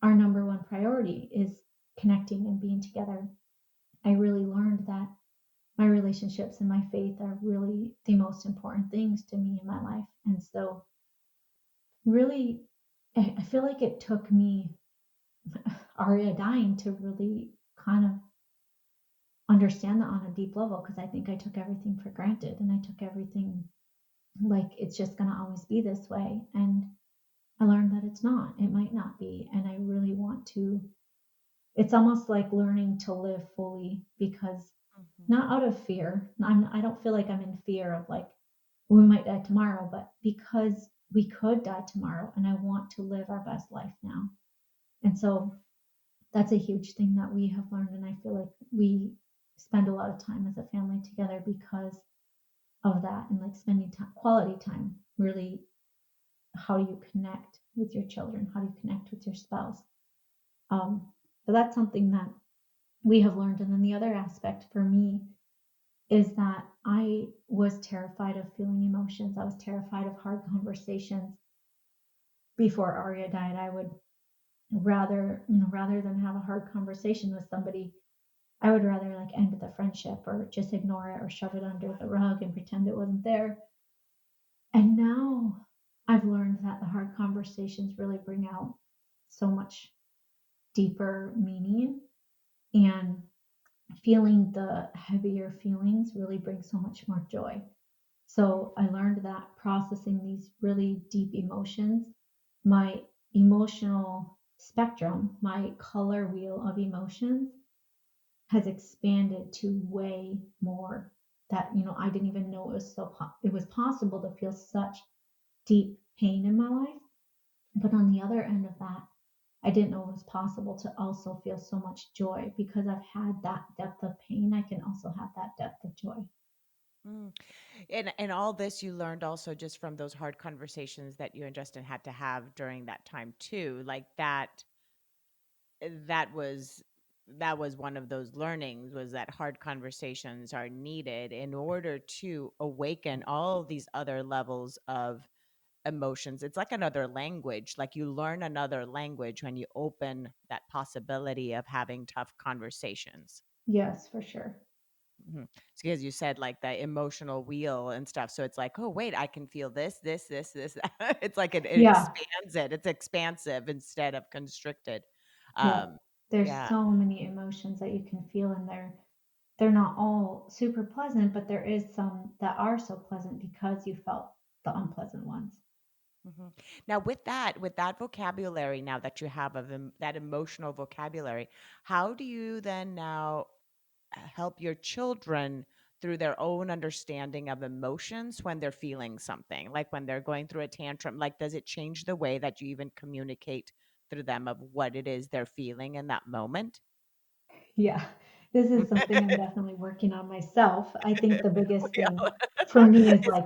Speaker 1: our number one priority is connecting and being together? I really learned that my relationships and my faith are really the most important things to me in my life. And so, really, I feel like it took me Aria dying to really kind of understand that on a deep level because I think I took everything for granted and I took everything like it's just going to always be this way. And I learned that it's not, it might not be. And I really want to, it's almost like learning to live fully because
Speaker 2: Mhm.
Speaker 1: not out of fear. I don't feel like I'm in fear of like, we might die tomorrow, but because we could die tomorrow and I want to live our best life now. And so that's a huge thing that we have learned. And I feel like we spend a lot of time as a family together because of that and like spending time, quality time, really. How do you connect with your children? How do you connect with your spouse? So that's something that we have learned. And then the other aspect for me is that I was terrified of feeling emotions. I was terrified of hard conversations. Before Aria died, I would rather than have a hard conversation with somebody, I would rather like end the friendship or just ignore it or shove it under the rug and pretend it wasn't there. And now I've learned that the hard conversations really bring out so much deeper meaning, and feeling the heavier feelings really brings so much more joy. So I learned that processing these really deep emotions, my emotional spectrum, my color wheel of emotions has expanded to way more that I didn't even know it was it was possible to feel such deep pain in my life. But on the other end of that, I didn't know it was possible to also feel so much joy because I've had that depth of pain. I can also have that depth of joy.
Speaker 2: Mm. And all this you learned also just from those hard conversations that you and Justin had to have during that time too. Like that was that was one of those learnings, was that hard conversations are needed in order to awaken all these other levels of emotions. It's like another language. Like you learn another language when you open that possibility of having tough conversations.
Speaker 1: Yes, for sure.
Speaker 2: Mhm. Because you said like the emotional wheel and stuff. So it's like, oh, wait, I can feel this. It's like it
Speaker 1: Yeah,
Speaker 2: expands it. It's expansive instead of constricted.
Speaker 1: yeah.
Speaker 2: Um,
Speaker 1: There's
Speaker 2: yeah.
Speaker 1: so many emotions that you can feel and they're not all super pleasant, but there is some that are so pleasant because you felt the unpleasant ones.
Speaker 2: Mhm. Now, with that vocabulary now that you have of that emotional vocabulary, how do you then now help your children through their own understanding of emotions when they're feeling something, like when they're going through a tantrum? Like, does it change the way that you even communicate through them of what it is they're feeling in that moment?
Speaker 1: Yeah, this is something I'm definitely working on myself. I think the biggest
Speaker 2: We
Speaker 1: thing
Speaker 2: all
Speaker 1: for me is like,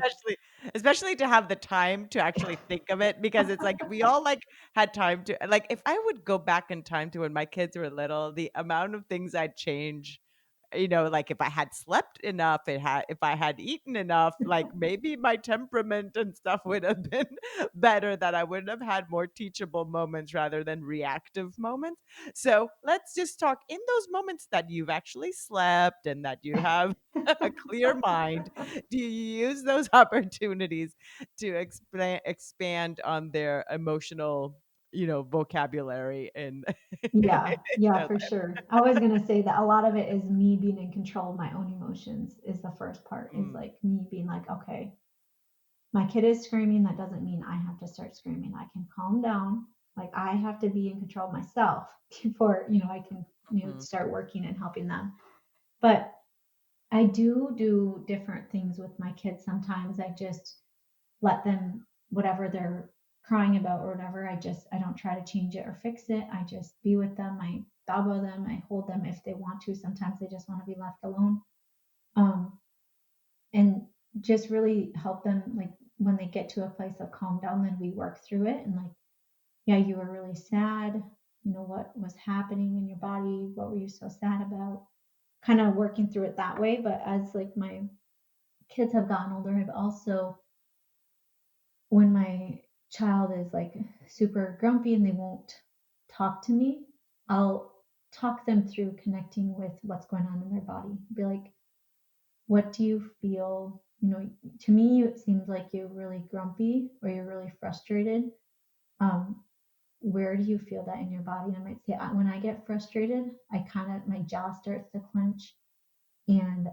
Speaker 2: especially to have the time to actually think of it, because it's like we all, like, had time to, like, if I would go back in time to when my kids were little, the amount of things I'd change, like if I had slept enough, if I had eaten enough, like maybe my temperament and stuff would have been better, that I would have had more teachable moments rather than reactive moments. So let's just talk in those moments that you've actually slept and that you have a clear mind. Do you use those opportunities to expand on their emotional, vocabulary in
Speaker 1: yeah, yeah,
Speaker 2: their
Speaker 1: for
Speaker 2: life?
Speaker 1: sure. I was gonna say that a lot of it is me being in control of my own emotions is the first part, is
Speaker 2: Mm,
Speaker 1: like me being like, okay, my kid is screaming. That doesn't mean I have to start screaming. I can calm down. Like I have to be in control of myself before, I can,
Speaker 2: mhm,
Speaker 1: start working and helping them. But I do different things with my kids. Sometimes I just let them, whatever they're crying about or whatever, I don't try to change it or fix it. I just be with them. I elbow them. I hold them if they want to. Sometimes they just want to be left alone. Um, and just really help them, like when they get to a place of calm down, then we work through it and like, yeah, you were really sad. What was happening in your body? What were you so sad about? Kind of working through it that way. But as like my kids have gotten older, I've also, when my child is like super grumpy and they won't talk to me, I'll talk them through connecting with what's going on in their body. Be like, what do you feel? To me, it seems like you're really grumpy or you're really frustrated. Um, where do you feel that in your body? And I might say, when I get frustrated, my jaw starts to clench and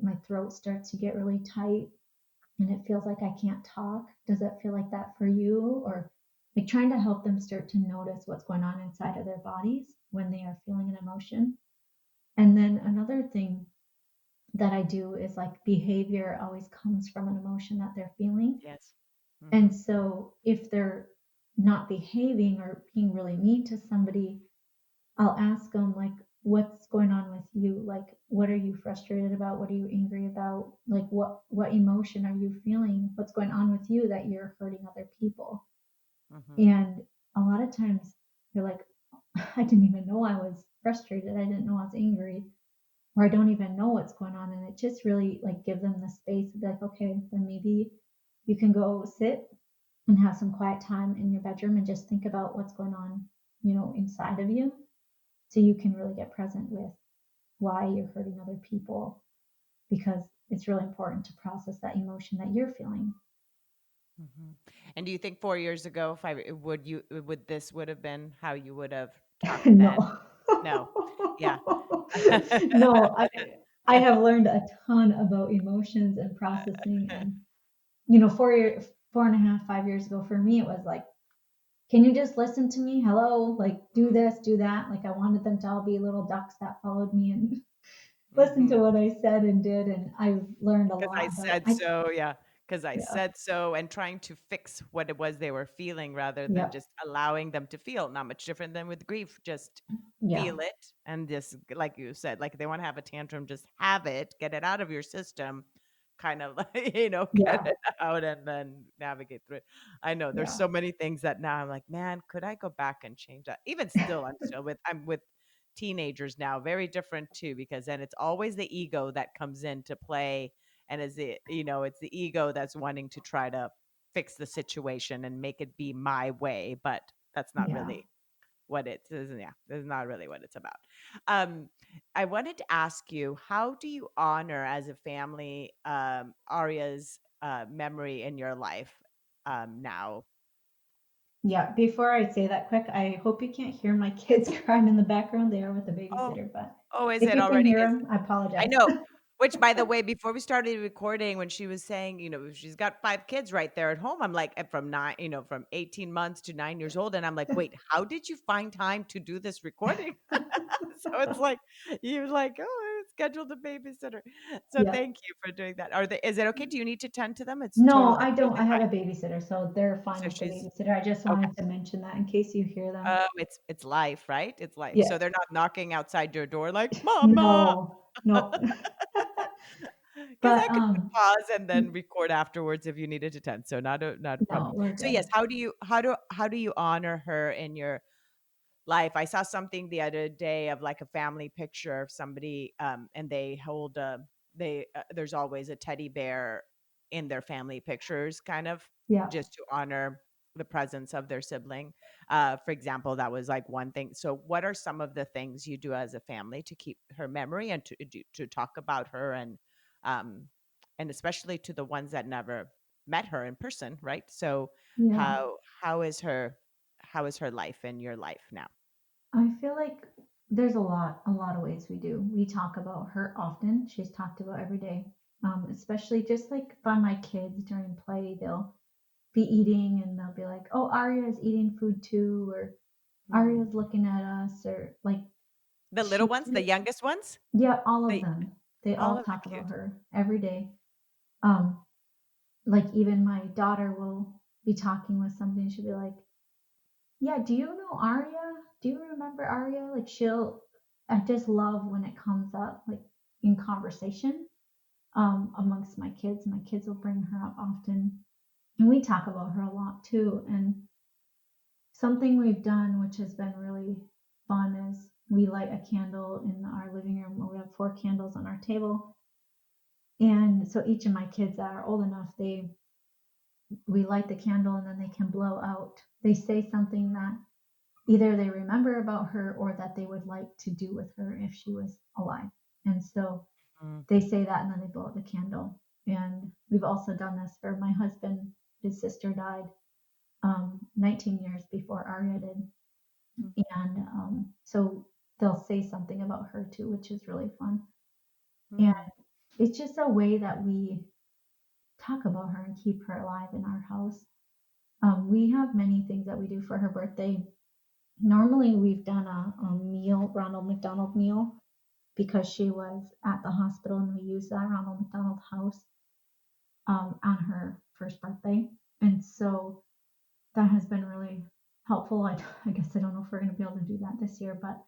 Speaker 1: my throat starts to get really tight and it feels like I can't talk. Does it feel like that for you? Or like trying to help them start to notice what's going on inside of their bodies when they are feeling an emotion. And then another thing that I do is like behavior always comes from an emotion that they're feeling.
Speaker 2: yes.
Speaker 1: And
Speaker 2: Mhm,
Speaker 1: so if they're not behaving or being really mean to somebody, I'll ask them like, what's going on with you? Like, what are you frustrated about? What are you angry about? Like, what emotion are you feeling? What's going on with you that you're hurting other people?
Speaker 2: mhm,
Speaker 1: And a lot of times you're like, I didn't even know I was frustrated. I didn't know I was angry, or I don't even know what's going on. And it just really like give them the space to be like, okay, then maybe you can go sit and have some quiet time in your bedroom and just think about what's going on, inside of you, so you can really get present with why you're hurting other people, because it's really important to process that emotion that you're feeling.
Speaker 2: mhm. And do you think 4 years ago, if I would you would this would have been how you would have talked then?
Speaker 1: No.
Speaker 2: No. Yeah.
Speaker 1: No, I have learned a ton about emotions and processing. And 4.5, 5 years ago, for me it was like, can you just listen to me? Hello, like do this, do that. Like I wanted them to all be little ducks that followed me and listen to
Speaker 2: Mhm.
Speaker 1: what I said and did. And I've learned a
Speaker 2: 'Cause I
Speaker 1: lot, but
Speaker 2: said so, yeah. Because I
Speaker 1: yeah,
Speaker 2: said so, and trying to fix what it was they were feeling rather than
Speaker 1: yeah,
Speaker 2: just allowing them to feel. Not much different than with grief, just
Speaker 1: yeah,
Speaker 2: feel it and just like you said, like, they wanna have a tantrum, just have it, get it out of your system, kind of like, get
Speaker 1: yeah,
Speaker 2: it out and then navigate through it. I know there's
Speaker 1: yeah,
Speaker 2: so many things that now I'm like, "Man, could I go back and change that?" Even still, I'm with teenagers now, very different too, because then it's always the ego that comes into play, and it's the ego that's wanting to try to fix the situation and make it be my way, but that's not
Speaker 1: yeah.
Speaker 2: really what it is. Yeah, that's not really what it's about. um I wanted to ask you, how do you honor as a family Aria's memory in your life now?
Speaker 1: Yeah, before I say that quick, I hope you can't hear my kids crying in the background. They are with the
Speaker 2: Oh,
Speaker 1: babysitter, but
Speaker 2: oh, is
Speaker 1: if
Speaker 2: it
Speaker 1: you can
Speaker 2: already?
Speaker 1: hear
Speaker 2: Is
Speaker 1: them, I
Speaker 2: I
Speaker 1: apologize.
Speaker 2: know. Which, by the way, before we started recording, when she was saying, she's got 5 kids right there at home, I'm like, from 9, from 18 months to 9 years old, and I'm like, "Wait, how did you find time to do this recording?" So it's like, you're like, "Oh, scheduled a babysitter. So
Speaker 1: Yeah.
Speaker 2: thank you for doing that. Are they is it okay? Do you need to tend to them?
Speaker 1: No, I
Speaker 2: It's
Speaker 1: don't.
Speaker 2: totally
Speaker 1: I have
Speaker 2: fine.
Speaker 1: a babysitter, so they're fine
Speaker 2: So
Speaker 1: with the
Speaker 2: she's
Speaker 1: babysitter. I just
Speaker 2: okay.
Speaker 1: wanted to mention that in case you hear them.
Speaker 2: Oh, it's life, right? It's life.
Speaker 1: Yeah.
Speaker 2: So they're not knocking outside your door like, "Mama."
Speaker 1: No, no.
Speaker 2: 'Cause
Speaker 1: But,
Speaker 2: I could pause and then record afterwards if you needed to tend, so not a
Speaker 1: no,
Speaker 2: problem.
Speaker 1: we're
Speaker 2: So, yes,
Speaker 1: good.
Speaker 2: how do you honor her in your life? I saw something the other day of, like, a family picture of somebody, and they hold a there's always a teddy bear in their family pictures, kind of,
Speaker 1: Yeah,
Speaker 2: just to honor the presence of their sibling. For example, that was, like, one thing. So, what are some of the things you do as a family to keep her memory and to talk about her um, and especially to the ones that never met her in person, right? So,
Speaker 1: yeah.
Speaker 2: how is her life in your life now?
Speaker 1: I feel like there's a lot of ways we do. We talk about her often. She's talked about every day. Especially just like by my kids during play, they'll be eating and they'll be like, "Oh, Aria is eating food too," or
Speaker 2: Hmm.
Speaker 1: "Aria's looking at us," or like
Speaker 2: The little
Speaker 1: she,
Speaker 2: ones, the youngest ones?
Speaker 1: yeah, all of
Speaker 2: They
Speaker 1: them. They
Speaker 2: all
Speaker 1: all
Speaker 2: of the
Speaker 1: talk about
Speaker 2: cute.
Speaker 1: her every day. Um, like even my daughter will be talking with somebody and she'll be like, "Yeah, do you know Aria? Do you remember Aria?" Like I just love when it comes up like in conversation amongst my kids. My kids will bring her up often, and we talk about her a lot too. And something we've done, which has been really fun, is we light a candle in our living room. We have four candles on our table, and so each of my kids that are old enough, they we light the candle and then they can blow out. They say something that either they remember about her or that they would like to do with her if she was alive. And so
Speaker 2: Mm,
Speaker 1: they say that and then they blow out the candle. And we've also done this for my husband. His sister died 19 years before Aria did.
Speaker 2: mm,
Speaker 1: And so they'll say something about her too, which is really fun. And
Speaker 2: mm.
Speaker 1: it's just a way that we talk about her and keep her alive in our house. We have many things that we do for her birthday. Normally, we've done a meal, Ronald McDonald meal, because she was at the hospital and we used that Ronald McDonald house on her first birthday. And so that has been really helpful. I guess I don't know if we're going to be able to do that this year, but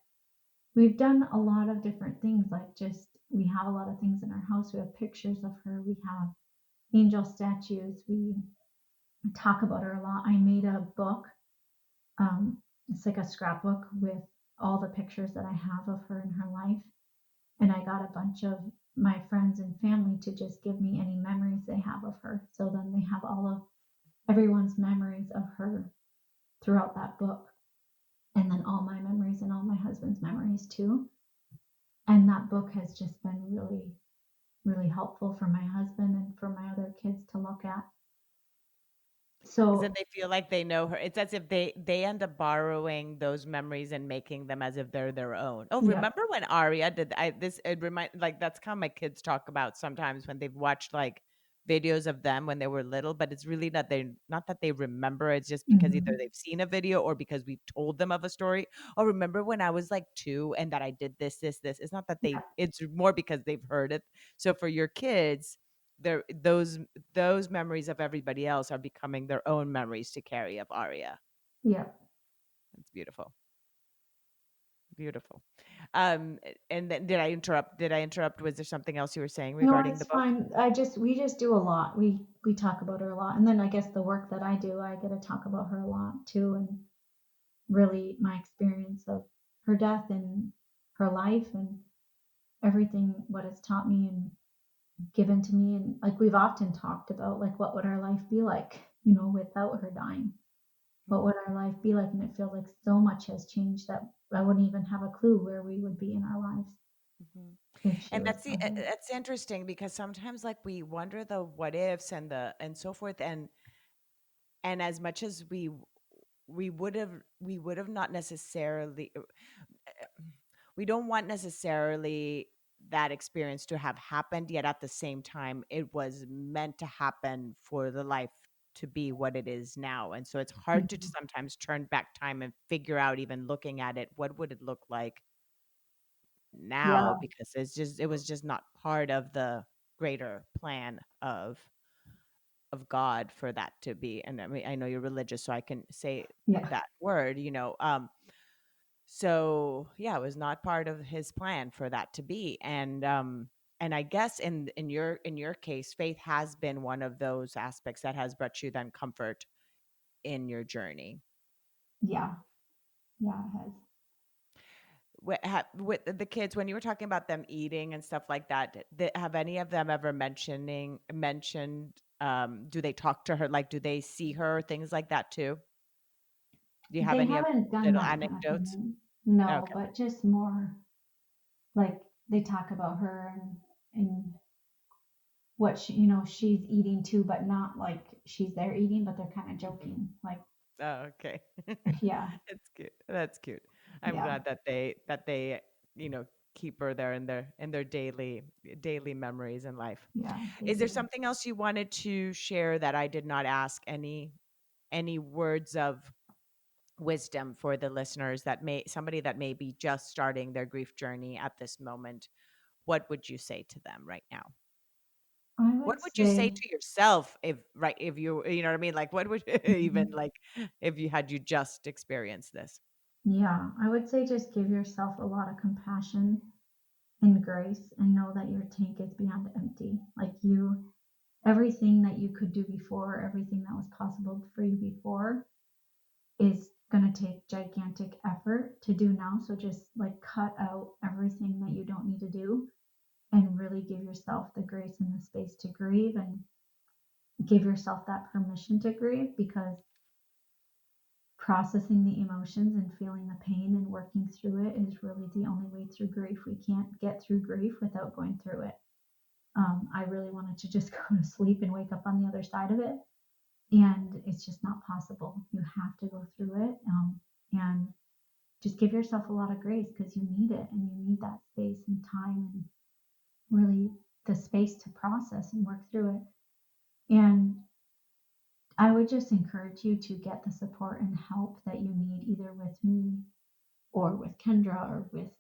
Speaker 1: we've done a lot of different things. Like just, we have a lot of things in our house. We have pictures of her, we have angel statues, we talk about her a lot. I made a book. It's like a scrapbook with all the pictures that I have of her in her life. And I got a bunch of my friends and family to just give me any memories they have of her. So then they have all of everyone's memories of her throughout that book. And then all my memories and all my husband's memories too. And that book has just been really, really helpful for my husband and for my other kids to look at.
Speaker 2: 'Cause then
Speaker 1: So,
Speaker 2: they feel like they know her. It's as if they end up borrowing those memories and making them as if they're their own. Oh,
Speaker 1: yeah,
Speaker 2: remember when Aria did I this it remind like, that's kinda my kids talk about sometimes when they've watched, like, videos of them when they were little, but it's really not that they remember, it's just because either
Speaker 1: hmm,
Speaker 2: they've seen a video or because we've told them of a story. "Oh, remember when I was, like, 2 and that I did this, this, this?" It's not that
Speaker 1: yeah,
Speaker 2: it's more because they've heard it. So for your kids, they're those memories of everybody else are becoming their own memories to carry of Aria.
Speaker 1: yeah.
Speaker 2: It's beautiful. Beautiful. And then did I interrupt? Was there something else you were saying
Speaker 1: No,
Speaker 2: regarding
Speaker 1: it's
Speaker 2: the book?
Speaker 1: fine. We just do a lot. We talk about her a lot, and then I guess the work that I do, I get to talk about her a lot too, and really my experience of her death and her life and everything, what it's taught me and given to me. And like we've often talked about, like what would our life be like, without her dying? What would
Speaker 2: Mhm,
Speaker 1: our life be like? And it feels like so much has changed that I wouldn't even have a clue where we would be in our lives
Speaker 2: mhm.
Speaker 1: if she
Speaker 2: And
Speaker 1: was still here.
Speaker 2: that's interesting because sometimes, like, we wonder the what ifs and so forth, and as much as we would have not necessarily we don't want necessarily that experience to have happened, yet at the same time it was meant to happen for the life to be what it is now. And so it's hard to
Speaker 1: Mhm.
Speaker 2: sometimes turn back time and figure out, even looking at it, what would it look like now
Speaker 1: Yeah.
Speaker 2: because it was just not part of the greater plan of God for that to be. And I mean, I know you're religious, so I can say
Speaker 1: Yeah.
Speaker 2: that word, so yeah, it was not part of his plan for that to be. And I guess in your case, faith has been one of those aspects that has brought you then comfort in your journey.
Speaker 1: Yeah. Yeah, it has.
Speaker 2: With the kids, when you were talking about them eating and stuff like that, have any of them ever mentioned, do they talk to her? Like, do they see her? Things like that too? Do you have
Speaker 1: They
Speaker 2: any of
Speaker 1: haven't done
Speaker 2: little
Speaker 1: that kind of
Speaker 2: anecdotes?
Speaker 1: thing. No,
Speaker 2: Okay.
Speaker 1: but just more like they talk about her and what she, she's eating too, but not like she's there eating, but they're kind of joking. Like,
Speaker 2: Oh, okay.
Speaker 1: yeah,
Speaker 2: That's cute. That's cute. I'm
Speaker 1: yeah,
Speaker 2: glad that they, you know, keep her there in their daily memories in life.
Speaker 1: yeah, they
Speaker 2: Is there
Speaker 1: do.
Speaker 2: something else you wanted to share that I did not ask? Any words of wisdom for the listeners that may somebody that may be just starting their grief journey at this moment? What would you say to them right now?
Speaker 1: I
Speaker 2: What
Speaker 1: would
Speaker 2: would you say
Speaker 1: say,
Speaker 2: to yourself if you know what I mean? Like what would even
Speaker 1: mhm,
Speaker 2: like if you just experienced this?
Speaker 1: yeah, I would say just give yourself a lot of compassion and grace and know that your tank is beyond empty. Like everything that you could do before, everything that was possible for you before is going to take gigantic effort to do now. So just like cut out everything that you don't need to do and really give yourself the grace and the space to grieve and give yourself that permission to grieve because processing the emotions and feeling the pain and working through it is really the only way through grief. We can't get through grief without going through it. I really wanted to just go to sleep and wake up on the other side of it. And it's just not possible. You have to go through it. And just give yourself a lot of grace because you need it and you need that space and time and really the space to process and work through it. And I would just encourage you to get the support and help that you need, either with me or with Kendra or with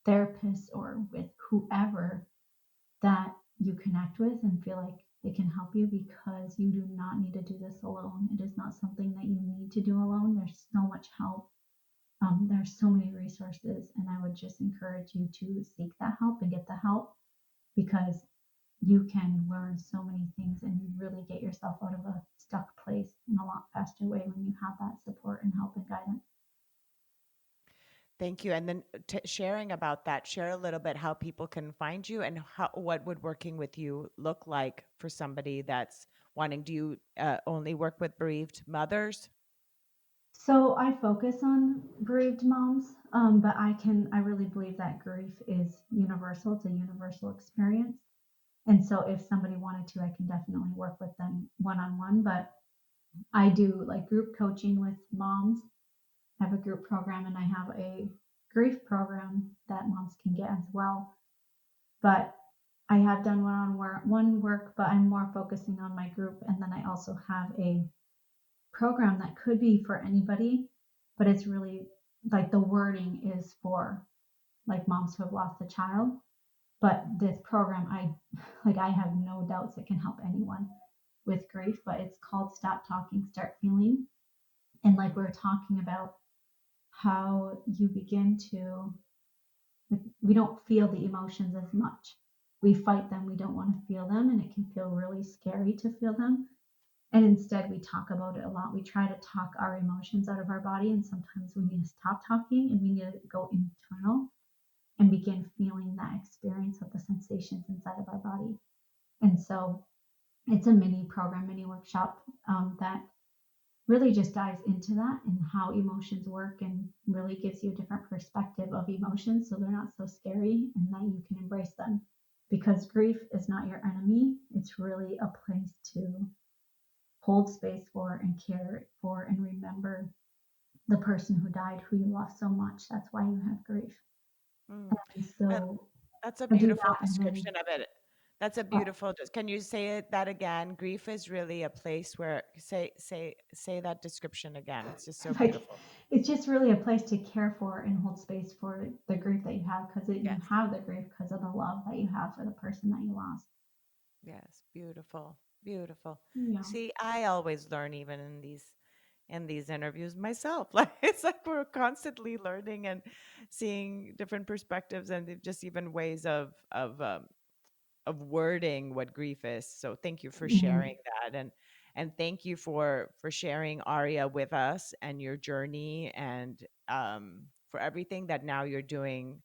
Speaker 1: therapists or with whoever that you connect with and feel like they can help you because you do not need to do this alone. It is not something that you need to do alone. There's so much help. There's so many resources, and I would just encourage you to seek that help and get the help because you can learn so many things and really get yourself out of a stuck place in a lot faster way when you have that support and help and guidance.
Speaker 2: Thank you. And then sharing about that, share a little bit how people can find you and what would working with you look like for somebody that's wanting. Do you only work with bereaved mothers?
Speaker 1: So I focus on bereaved moms, but I really believe that grief is universal. It's a universal experience. And so if somebody wanted to, I can definitely work with them one on one. But I do like group coaching with moms. I have a group program and I have a grief program that moms can get as well. But I have done one work, but I'm more focusing on my group. And then I also have a program that could be for anybody, but it's really like the wording is for like moms who have lost a child. But this program, I have no doubts it can help anyone with grief, but it's called Stop Talking, Start Feeling. And like we are talking about how you begin to, we don't feel the emotions as much. We fight them, we don't want to feel them, and it can feel really scary to feel them. And instead, we talk about it a lot. We try to talk our emotions out of our body, and sometimes we need to stop talking and we need to go internal and begin feeling that experience of the sensations inside of our body. And so it's a mini program, mini workshop that really just dives into that and how emotions work and really gives you a different perspective of emotions so they're not so scary and that you can embrace them. Because grief is not your enemy, it's really a place to hold space for and care for and remember the person who died who you lost so much. That's why you have grief.
Speaker 2: Mm.
Speaker 1: And
Speaker 2: Uh,
Speaker 1: so
Speaker 2: that's a
Speaker 1: I do
Speaker 2: beautiful
Speaker 1: that and then
Speaker 2: description of it. That's a
Speaker 1: Uh,
Speaker 2: beautiful. Can you say that again? Grief is really a place where say that description again. It's just so
Speaker 1: like
Speaker 2: beautiful.
Speaker 1: it's just really a place to care for and hold space for the grief that you have, because you
Speaker 2: Yes.
Speaker 1: have the grief because of the love that you have for the person that you lost.
Speaker 2: Yes. Beautiful. Beautiful.
Speaker 1: Yeah.
Speaker 2: See, I always learn even in these interviews myself. Like it's like we're constantly learning and seeing different perspectives and just even ways of wording what grief is. So thank you for
Speaker 1: Hmm.
Speaker 2: sharing that, and thank you for sharing Aria with us and your journey, and for everything that now you're doing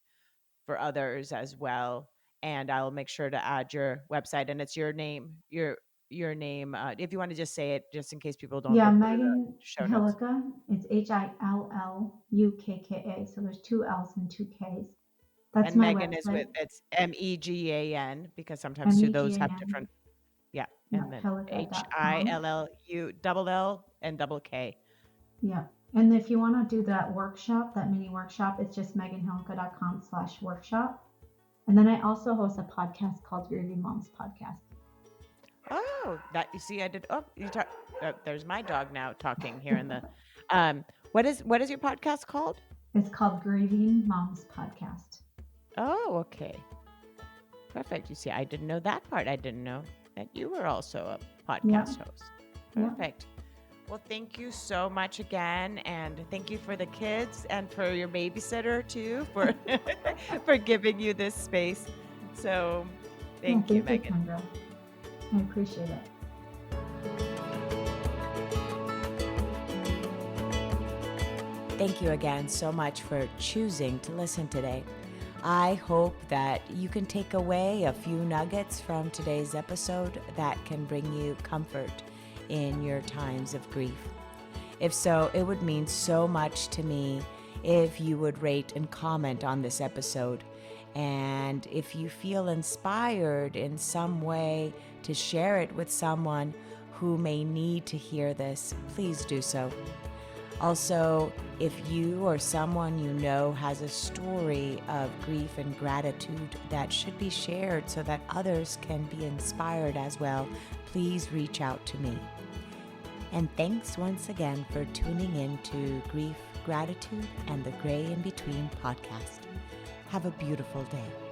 Speaker 2: for others as well. And I'll make sure to add your website, and it's your name. If you want to just say it, just in case people don't
Speaker 1: Yeah,
Speaker 2: look through the
Speaker 1: Megan
Speaker 2: show notes.
Speaker 1: Hillukka. It's Hillukka. So there's two L's and two K's. That's
Speaker 2: And
Speaker 1: my
Speaker 2: Megan is
Speaker 1: website.
Speaker 2: with it's Megan, because sometimes too those have
Speaker 1: Megan.
Speaker 2: different. Yeah, and
Speaker 1: Yeah,
Speaker 2: then
Speaker 1: Hillukka.com.
Speaker 2: Hillu double L and double K.
Speaker 1: Yeah. And if you want to do that workshop, that mini workshop, it's just meganhillukka.com/workshop. And then I also host a podcast called Grieving Moms Podcast.
Speaker 2: Oh, that you see, I did. Oh, you talk. There's my dog now talking here in the. Um, what is your podcast called?
Speaker 1: It's called Grieving Moms Podcast.
Speaker 2: Oh, okay, perfect. You see, I didn't know that part. I didn't know that you were also a
Speaker 1: Yeah.
Speaker 2: podcast host.
Speaker 1: Yeah.
Speaker 2: Perfect. Well, thank you so much again, and thank you for the kids and for your babysitter too for for giving you this space. So,
Speaker 1: Yeah.
Speaker 2: thank you,
Speaker 1: Thank you,
Speaker 2: Megan.
Speaker 1: Kendra. I appreciate it.
Speaker 2: Thank you again so much for choosing to listen today. I hope that you can take away a few nuggets from today's episode that can bring you comfort in your times of grief. If so, it would mean so much to me if you would rate and comment on this episode. And if you feel inspired in some way to share it with someone who may need to hear this, please do so. Also, if you or someone you know has a story of grief and gratitude that should be shared so that others can be inspired as well, please reach out to me. And thanks once again for tuning in to Grief, Gratitude, and the Gray in Between podcast. Have a beautiful day.